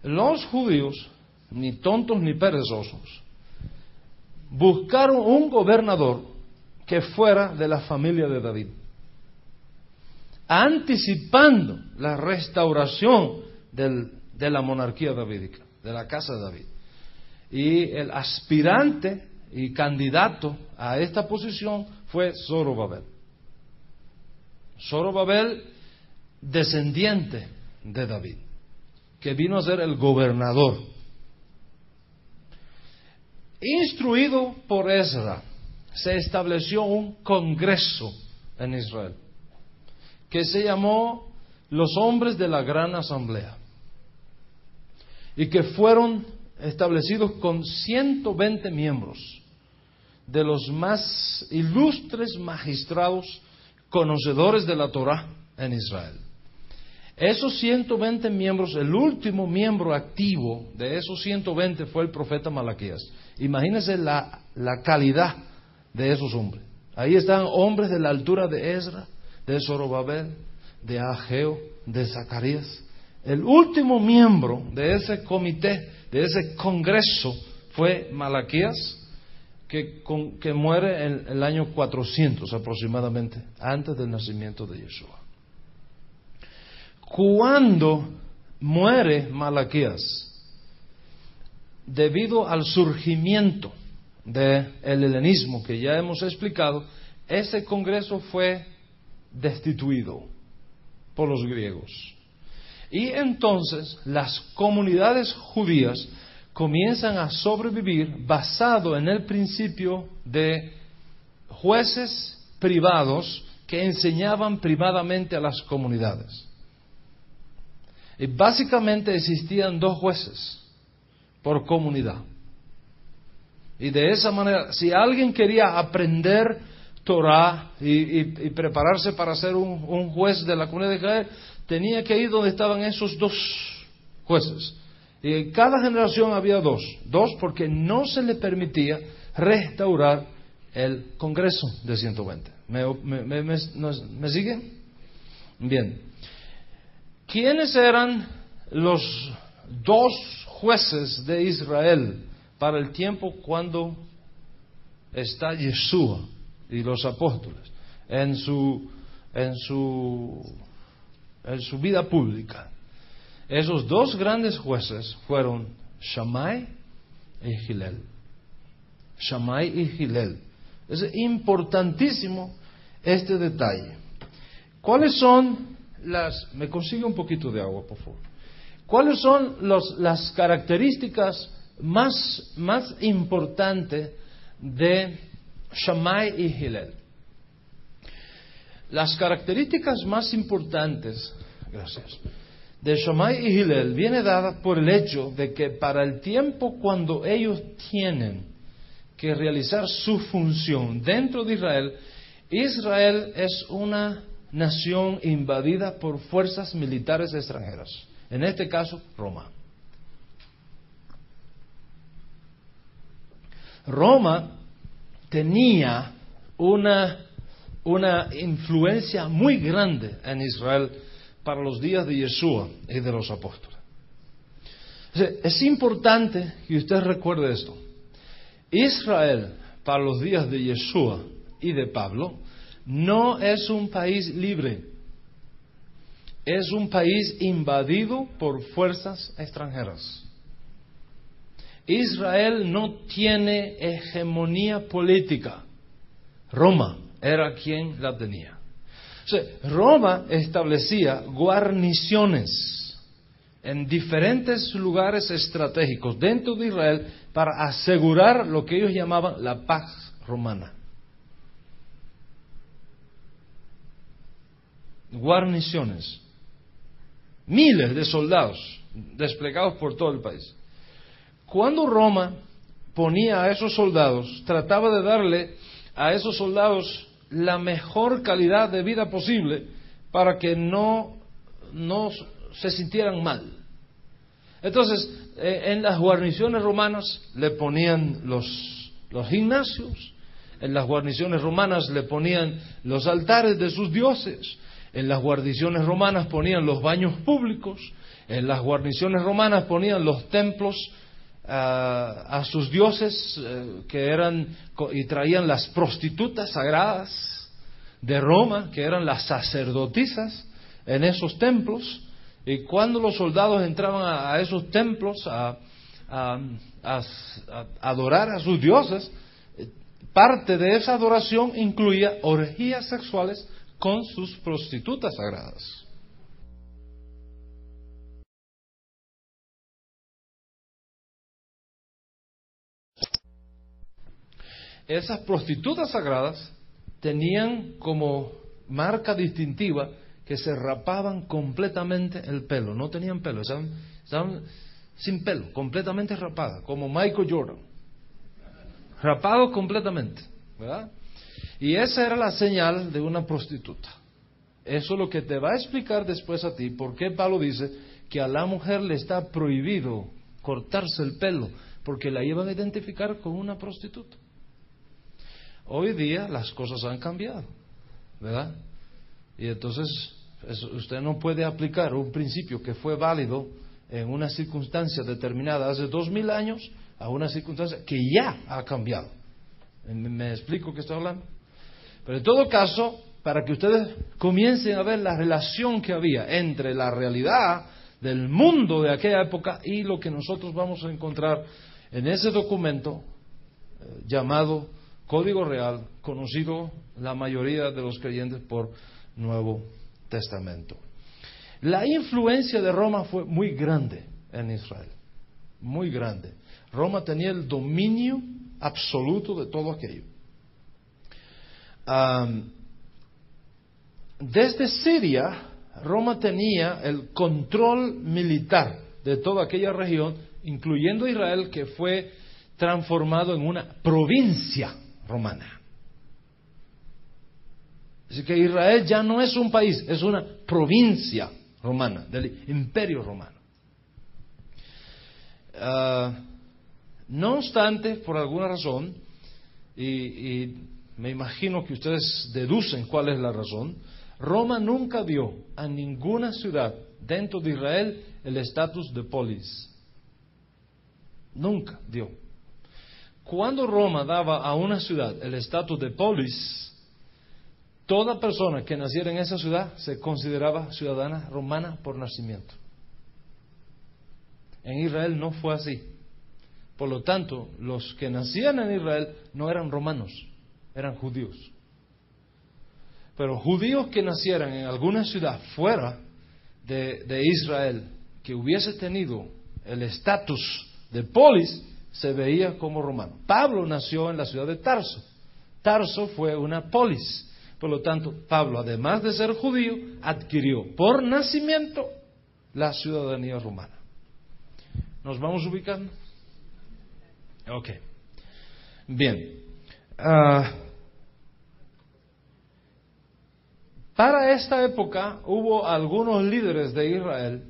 Los judíos, ni tontos ni perezosos, buscaron un gobernador que fuera de la familia de David, anticipando la restauración de la monarquía davídica, de la casa de David. Y el aspirante y candidato a esta posición fue Zorobabel. Zorobabel, descendiente de David, que vino a ser el gobernador. Instruido por Ezra, se estableció un congreso en Israel, que se llamó los hombres de la gran asamblea, y que fueron establecidos con 120 miembros de los más ilustres magistrados conocedores de la Torá en Israel. Esos 120 miembros, el último miembro activo de esos 120 fue el profeta Malaquías. Imagínense la calidad de esos hombres. Ahí están hombres de la altura de Ezra, de Zorobabel, de Ageo, de Zacarías. El último miembro de ese comité, de ese congreso, fue Malaquías, que muere en el año 400 aproximadamente, antes del nacimiento de Yeshua. Cuando muere Malaquías, debido al surgimiento del helenismo que ya hemos explicado, ese congreso fue destituido por los griegos. Y entonces las comunidades judías comienzan a sobrevivir basado en el principio de jueces privados que enseñaban privadamente a las comunidades. Y básicamente existían 2 jueces por comunidad. Y de esa manera, si alguien quería aprender Torah y prepararse para ser un juez de la comunidad de Israel, tenía que ir donde estaban esos 2 jueces. Y en cada generación había 2 porque no se le permitía restaurar el Congreso de 120. ¿Me siguen? Bien. ¿Quiénes eran los 2 jueces de Israel para el tiempo cuando está Yeshua y los apóstoles en su vida pública? Esos 2 grandes jueces fueron Shammai y Hillel. Shammai y Hillel. Es importantísimo este detalle. ¿Cuáles son me consigue un poquito de agua, por favor? ¿Cuáles son las características más importantes de Shammai y Hillel? Las características más importantes, de Shammai y Hillel viene dada por el hecho de que para el tiempo cuando ellos tienen que realizar su función dentro de Israel, Israel es una nación invadida por fuerzas militares extranjeras, en este caso Roma. Roma tenía una influencia muy grande en Israel para los días de Yeshua y de los apóstoles. Es importante que usted recuerde esto. Israel, para los días de Yeshua y de Pablo, no es un país libre. Es un país invadido por fuerzas extranjeras. Israel no tiene hegemonía política. Roma era quien la tenía. O sea, Roma establecía guarniciones en diferentes lugares estratégicos dentro de Israel para asegurar lo que ellos llamaban la paz romana. Guarniciones. Miles de soldados desplegados por todo el país. Cuando Roma ponía a esos soldados, trataba de darle a esos soldados la mejor calidad de vida posible para que no se sintieran mal. Entonces, en las guarniciones romanas le ponían los gimnasios, en las guarniciones romanas le ponían los altares de sus dioses, en las guarniciones romanas ponían los baños públicos, en las guarniciones romanas ponían los templos a sus dioses que eran, y traían las prostitutas sagradas de Roma, que eran las sacerdotisas en esos templos. Y cuando los soldados entraban a esos templos a adorar a sus dioses, parte de esa adoración incluía orgías sexuales con sus prostitutas sagradas. Esas prostitutas sagradas tenían como marca distintiva que se rapaban completamente el pelo, no tenían pelo, estaban sin pelo, completamente rapadas, como Michael Jordan, rapados completamente, ¿verdad? Y esa era la señal de una prostituta. Eso es lo que te va a explicar después a ti por qué Pablo dice que a la mujer le está prohibido cortarse el pelo, porque la iban a identificar con una prostituta. Hoy día las cosas han cambiado, ¿verdad? Y entonces usted no puede aplicar un principio que fue válido en una circunstancia determinada hace 2000 años a una circunstancia que ya ha cambiado. ¿Me explico qué estoy hablando? Pero en todo caso, para que ustedes comiencen a ver la relación que había entre la realidad del mundo de aquella época y lo que nosotros vamos a encontrar en ese documento llamado Código Real, conocido la mayoría de los creyentes por Nuevo Testamento. La influencia de Roma fue muy grande en Israel, muy grande. Roma tenía el dominio absoluto de todo aquello. Desde Siria, Roma tenía el control militar de toda aquella región, incluyendo Israel, que fue transformado en una provincia romana. Así que Israel ya no es un país, es una provincia romana, del Imperio Romano. No obstante, por alguna razón, y me imagino que ustedes deducen cuál es la razón, Roma nunca dio a ninguna ciudad dentro de Israel el estatus de polis. Nunca dio. Cuando Roma daba a una ciudad el estatus de polis, toda persona que naciera en esa ciudad se consideraba ciudadana romana por nacimiento. En Israel no fue así. Por lo tanto, los que nacían en Israel no eran romanos, eran judíos. Pero judíos que nacieran en alguna ciudad fuera de Israel, que hubiese tenido el estatus de polis, se veía como romano. Pablo nació en la ciudad de Tarso. Tarso fue una polis. Por lo tanto, Pablo, además de ser judío, adquirió por nacimiento la ciudadanía romana. ¿Nos vamos ubicando? Ok. Bien. Para esta época hubo algunos líderes de Israel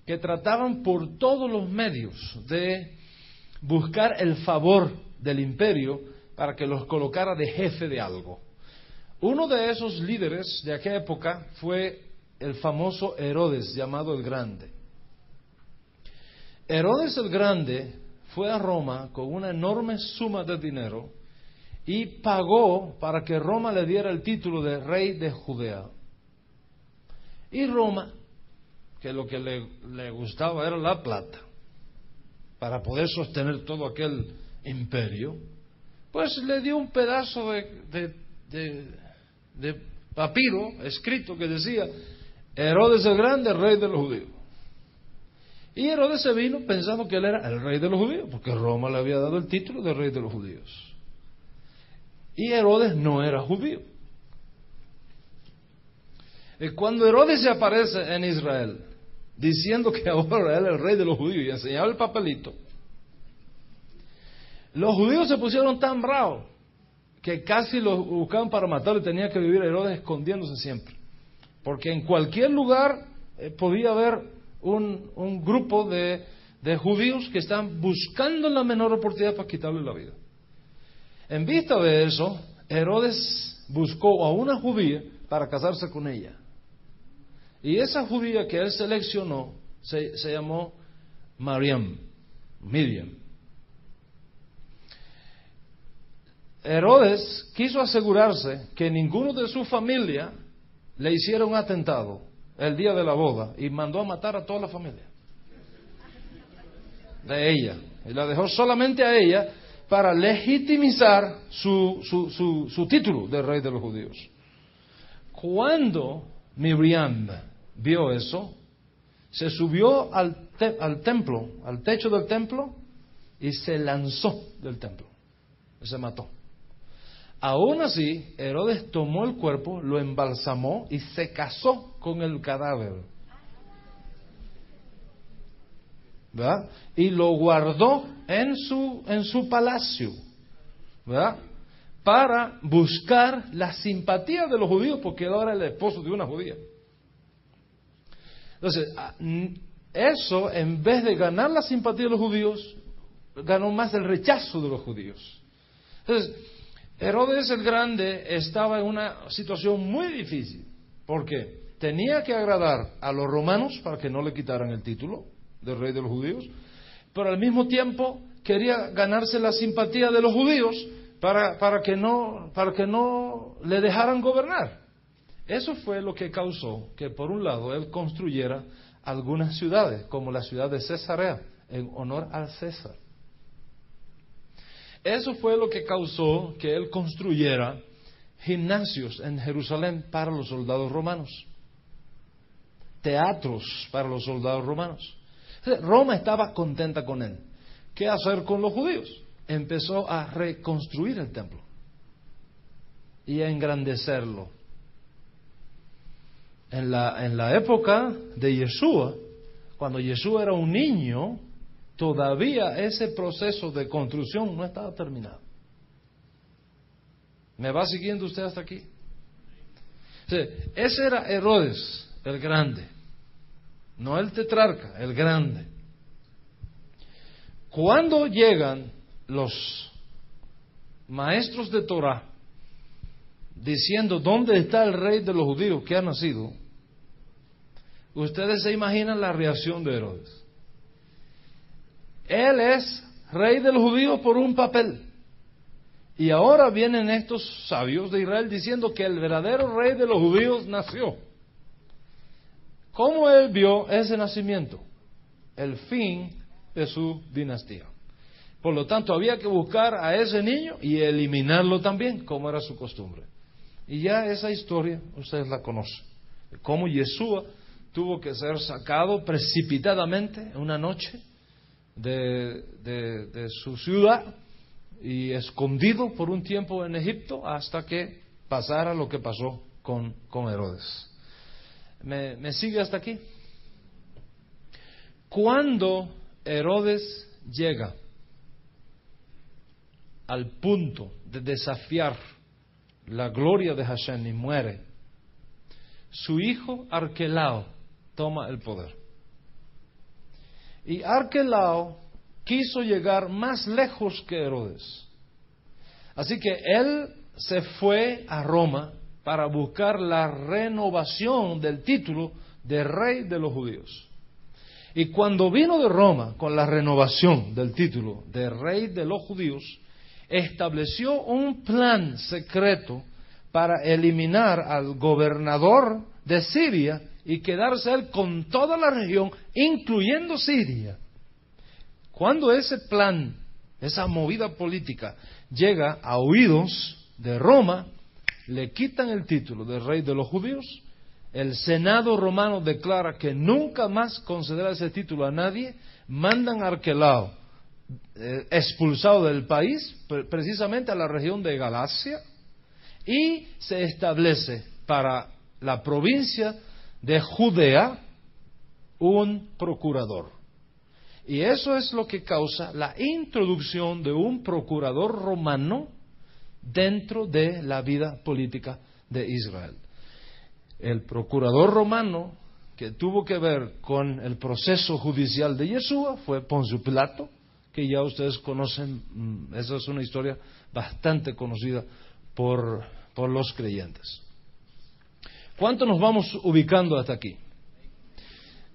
que trataban por todos los medios de buscar el favor del imperio para que los colocara de jefe de algo. Uno de esos líderes de aquella época fue el famoso Herodes, llamado el Grande. Herodes el Grande fue a Roma con una enorme suma de dinero y pagó para que Roma le diera el título de rey de Judea. Y Roma, que lo que le gustaba era la plata, para poder sostener todo aquel imperio, pues le dio un pedazo de papiro escrito que decía: Herodes el Grande, rey de los judíos. Y Herodes se vino pensando que él era el rey de los judíos, porque Roma le había dado el título de rey de los judíos. Y Herodes no era judío. Y cuando Herodes se aparece en Israel, diciendo que ahora él es el rey de los judíos, y enseñaba el papelito, los judíos se pusieron tan bravos que casi los buscaban para matarlo, y tenía que vivir Herodes escondiéndose siempre. Porque en cualquier lugar podía haber un grupo de judíos que están buscando la menor oportunidad para quitarle la vida. En vista de eso, Herodes buscó a una judía para casarse con ella. Y esa judía que él seleccionó se llamó Miriam. Herodes quiso asegurarse que ninguno de su familia le hiciera un atentado el día de la boda y mandó a matar a toda la familia de ella. Y la dejó solamente a ella para legitimizar su título de rey de los judíos. Cuando Miriam vio eso, se subió al templo, al techo del templo, y se lanzó del templo. Y se mató. Aún así, Herodes tomó el cuerpo, lo embalsamó y se casó con el cadáver, ¿verdad? Y lo guardó en su palacio, ¿verdad? Para buscar la simpatía de los judíos, porque él era el esposo de una judía. Entonces, eso, en vez de ganar la simpatía de los judíos, ganó más el rechazo de los judíos. Entonces, Herodes el Grande estaba en una situación muy difícil, porque tenía que agradar a los romanos para que no le quitaran el título de rey de los judíos, pero al mismo tiempo quería ganarse la simpatía de los judíos para que no le dejaran gobernar. Eso fue lo que causó que, por un lado, él construyera algunas ciudades, como la ciudad de Cesarea, en honor al César. Eso fue lo que causó que él construyera gimnasios en Jerusalén para los soldados romanos, teatros para los soldados romanos. Roma estaba contenta con él. ¿Qué hacer con los judíos? Empezó a reconstruir el templo y a engrandecerlo. En la época de Yeshua, cuando Yeshua era un niño, todavía ese proceso de construcción no estaba terminado. ¿Me va siguiendo usted hasta aquí? Sí, ese era Herodes el Grande, no el tetrarca, el grande. Cuando llegan los maestros de Torah diciendo ¿dónde está el rey de los judíos que ha nacido?, ustedes se imaginan la reacción de Herodes. Él es rey de los judíos por un papel. Y ahora vienen estos sabios de Israel diciendo que el verdadero rey de los judíos nació. ¿Cómo él vio ese nacimiento? El fin de su dinastía. Por lo tanto, había que buscar a ese niño y eliminarlo también, como era su costumbre. Y ya esa historia ustedes la conocen. Cómo Yeshua tuvo que ser sacado precipitadamente una noche de su ciudad y escondido por un tiempo en Egipto hasta que pasara lo que pasó con Herodes. ¿Me sigue hasta aquí? Cuando Herodes llega al punto de desafiar la gloria de Hashem y muere, su hijo Arquelao toma el poder. Y Arquelao quiso llegar más lejos que Herodes. Así que él se fue a Roma para buscar la renovación del título de rey de los judíos. Y cuando vino de Roma con la renovación del título de rey de los judíos, estableció un plan secreto para eliminar al gobernador de Siria y quedarse él con toda la región, incluyendo Siria. Cuando ese plan, esa movida política llega a oídos de Roma, le quitan el título de rey de los judíos. El Senado romano declara que nunca más concederá ese título a nadie. Mandan a Arquelao expulsado del país, precisamente a la región de Galacia, y se establece para la provincia de Judea un procurador. Y eso es lo que causa la introducción de un procurador romano dentro de la vida política de Israel. El procurador romano que tuvo que ver con el proceso judicial de Yeshua fue Poncio Pilato, que ya ustedes conocen. Esa es una historia bastante conocida por los creyentes. ¿Cuánto nos vamos ubicando hasta aquí?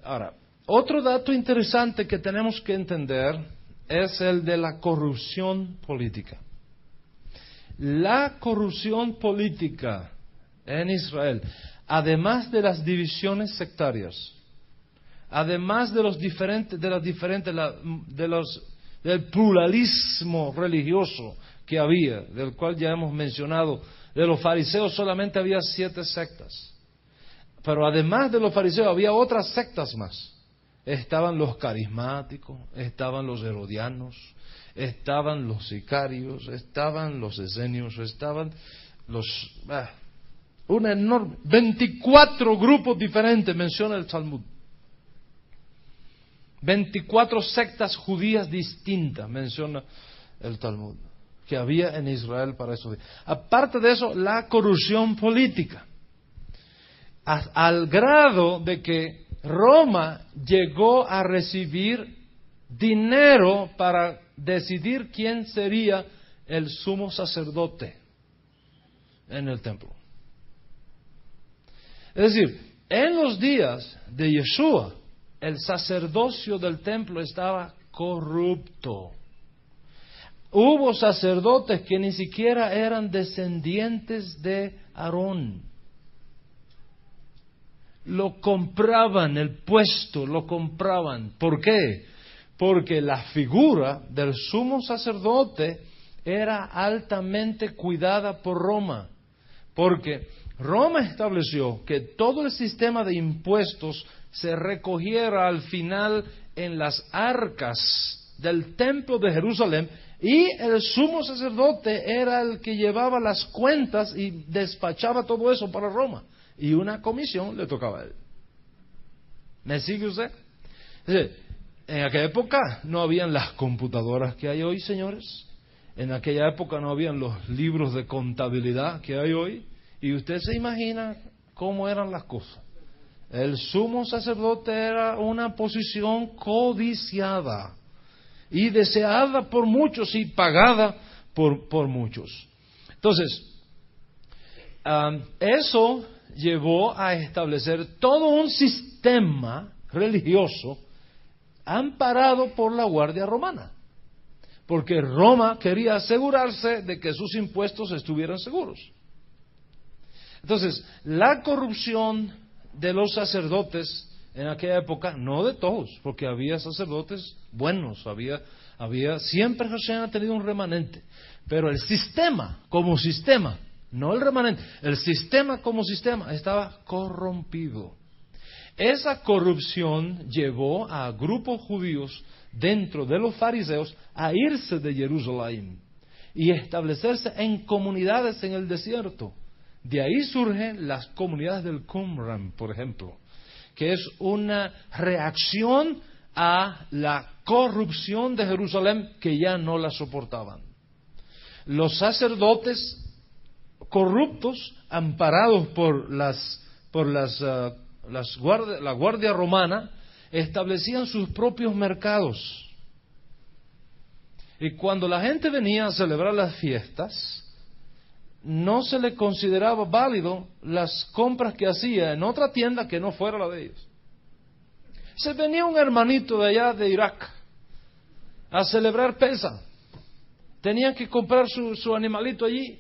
Ahora, otro dato interesante que tenemos que entender es el de la corrupción política. La corrupción política en Israel, además de las divisiones sectarias, además de del pluralismo religioso que había, del cual ya hemos mencionado, de los fariseos solamente había 7 sectas. Pero además de los fariseos había otras sectas más. Estaban los carismáticos, estaban los herodianos, estaban los sicarios, estaban los esenios, estaban los... una enorme... 24 grupos diferentes menciona el Talmud. 24 sectas judías distintas menciona el Talmud que había en Israel para esos días. Aparte de eso, la corrupción política, al grado de que Roma llegó a recibir dinero para decidir quién sería el sumo sacerdote en el templo. Es decir, en los días de Yeshua, el sacerdocio del templo estaba corrupto. Hubo sacerdotes que ni siquiera eran descendientes de Aarón. Lo compraban, el puesto lo compraban. ¿Por qué? Porque la figura del sumo sacerdote era altamente cuidada por Roma. Porque Roma estableció que todo el sistema de impuestos se recogiera al final en las arcas del templo de Jerusalén, y el sumo sacerdote era el que llevaba las cuentas y despachaba todo eso para Roma, y una comisión le tocaba a él. ¿Me sigue usted? Es decir, en aquella época no habían las computadoras que hay hoy, señores. En aquella época no habían los libros de contabilidad que hay hoy. Y usted se imagina cómo eran las cosas. El sumo sacerdote era una posición codiciada y deseada por muchos y pagada por muchos. Entonces, eso llevó a establecer todo un sistema religioso amparado por la Guardia Romana, porque Roma quería asegurarse de que sus impuestos estuvieran seguros. Entonces, la corrupción de los sacerdotes en aquella época, no de todos, porque había sacerdotes buenos, siempre Hashem ha tenido un remanente, pero el sistema como sistema, no el remanente, el sistema como sistema estaba corrompido. Esa corrupción llevó a grupos judíos dentro de los fariseos a irse de Jerusalén y establecerse en comunidades en el desierto. De ahí surgen las comunidades del Qumran, por ejemplo, que es una reacción a la corrupción de Jerusalén que ya no la soportaban. Los sacerdotes corruptos, amparados por la Guardia Romana, establecían sus propios mercados. Y cuando la gente venía a celebrar las fiestas, no se le consideraba válido las compras que hacía en otra tienda que no fuera la de ellos. Se venía un hermanito de allá de Irak a celebrar Pesa. Tenían que comprar su animalito allí.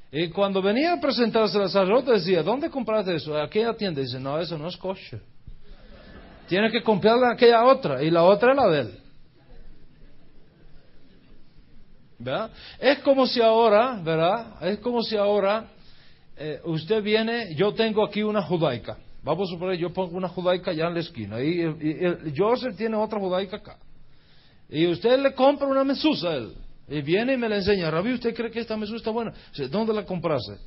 Y cuando venía a presentarse al sacerdote decía, ¿dónde compraste eso? ¿A aquella tienda? Dice, no, eso no es kosher. Tiene que comprarla en aquella otra, y la otra es la de él. ¿verdad? Es como si ahora, ¿verdad? Es como si ahora usted viene, yo tengo aquí una judaica. Vamos a suponer, yo pongo una judaica allá en la esquina y Joseph tiene otra judaica acá. Y usted le compra una mesusa a él. Y viene y me la enseña. Rabí, ¿usted cree que esta mesusa está buena? Dice, ¿dónde la compraste?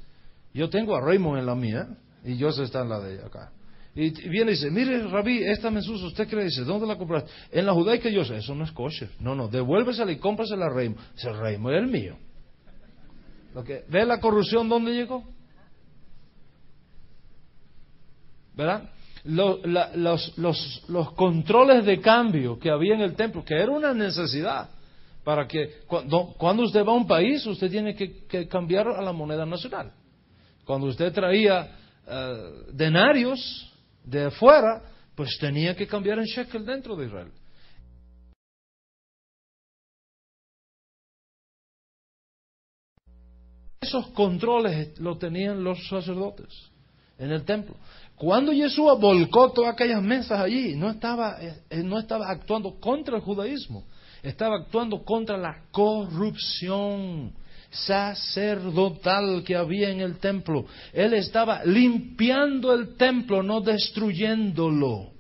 Yo tengo a Raymond en la mía y Joseph está en la de ella acá. Y viene y dice, mire, Rabí, esta mesusa, ¿usted cree? Dice, ¿dónde la compraste? En la judaica. Yo sé, eso no es kosher. No, devuélvesela y cómprasela a Raymond. Dice, Raymond es el mío. ¿Ve la corrupción dónde llegó? ¿Verdad? Los controles de cambio que había en el templo, que era una necesidad, para que cuando usted va a un país, usted tiene que cambiar a la moneda nacional. Cuando usted traía denarios de afuera, pues tenía que cambiar en shekel dentro de Israel. Esos controles lo tenían los sacerdotes en el templo. Cuando Yeshua volcó todas aquellas mesas allí, no estaba actuando contra el judaísmo, estaba actuando contra la corrupción sacerdotal que había en el templo. Él estaba limpiando el templo, no destruyéndolo. O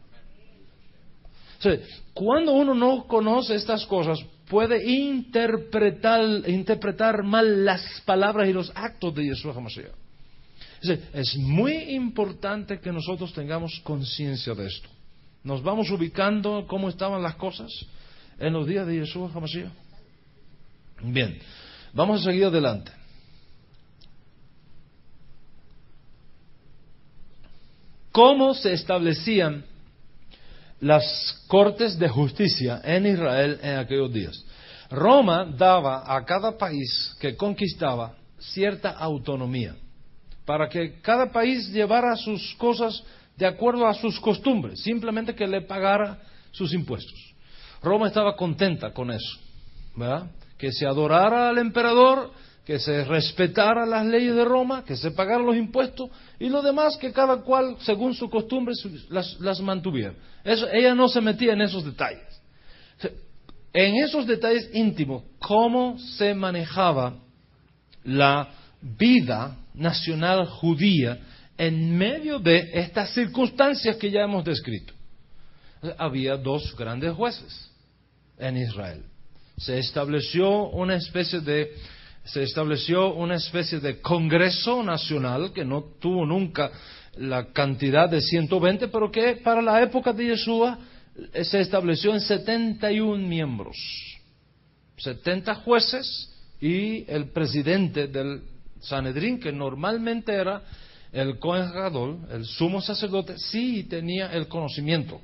sea, cuando uno no conoce estas cosas, puede interpretar mal las palabras y los actos de Yeshua HaMashiach. Es muy importante que nosotros tengamos conciencia de esto. Nos vamos ubicando cómo estaban las cosas en los días de Yeshua HaMashiach. Bien, vamos a seguir adelante. ¿Cómo se establecían las cortes de justicia en Israel en aquellos días? Roma daba a cada país que conquistaba cierta autonomía, para que cada país llevara sus cosas de acuerdo a sus costumbres, simplemente que le pagara sus impuestos. Roma estaba contenta con eso, ¿verdad? Que se adorara al emperador, que se respetara las leyes de Roma, que se pagaran los impuestos, y lo demás que cada cual, según su costumbre, las mantuviera. Ella no se metía en esos detalles. En esos detalles íntimos, cómo se manejaba la vida nacional judía en medio de estas circunstancias que ya hemos descrito. Había dos grandes jueces en Israel. Se estableció una especie de Congreso Nacional que no tuvo nunca la cantidad de 120, pero que para la época de Yeshua se estableció en 71 miembros. 70 jueces y el presidente del Sanedrín, que normalmente era el Cohen Gadol, el sumo sacerdote, sí tenía el conocimiento.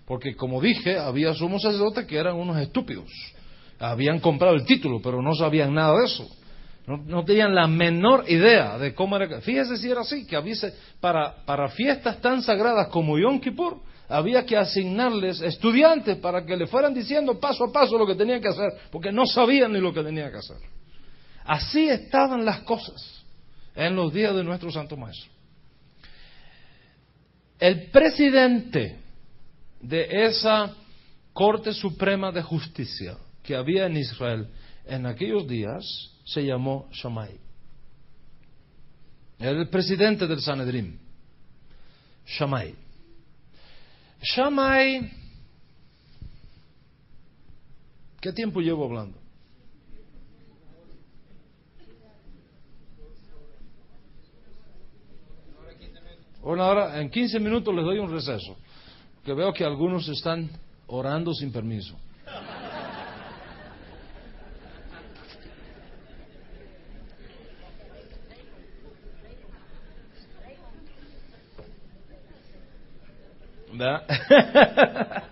Porque, como dije, había sumos sacerdotes que eran unos estúpidos. Habían comprado el título, pero no sabían nada de eso. No tenían la menor idea de cómo era. Fíjese si era así, que había para fiestas tan sagradas como Yom Kippur, había que asignarles estudiantes para que le fueran diciendo paso a paso lo que tenían que hacer, porque no sabían ni lo que tenían que hacer. Así estaban las cosas en los días de nuestro Santo Maestro. El presidente de esa Corte Suprema de Justicia que había en Israel en aquellos días se llamó Shammai. Era el presidente del Sanedrín. Shammai. Shammai, ¿qué tiempo llevo hablando? Una hora, en 15 minutos les doy un receso, que veo que algunos están orando sin permiso. ¿Verdad?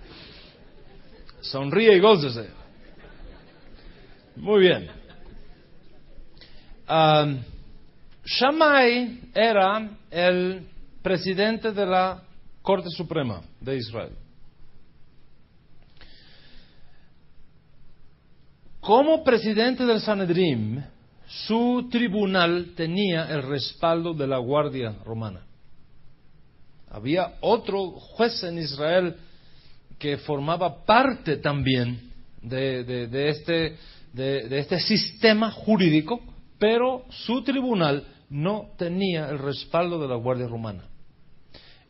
Sonríe y gócese. Muy bien. Shammai era el presidente de la Corte Suprema de Israel. Como presidente del Sanedrín, su tribunal tenía el respaldo de la Guardia Romana. Había otro juez en Israel que formaba parte también de este de este sistema jurídico, pero su tribunal no tenía el respaldo de la Guardia Romana.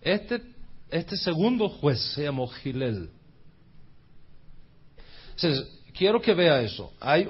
Este segundo juez se llamó Gilel. Entonces, quiero que vea eso. Hay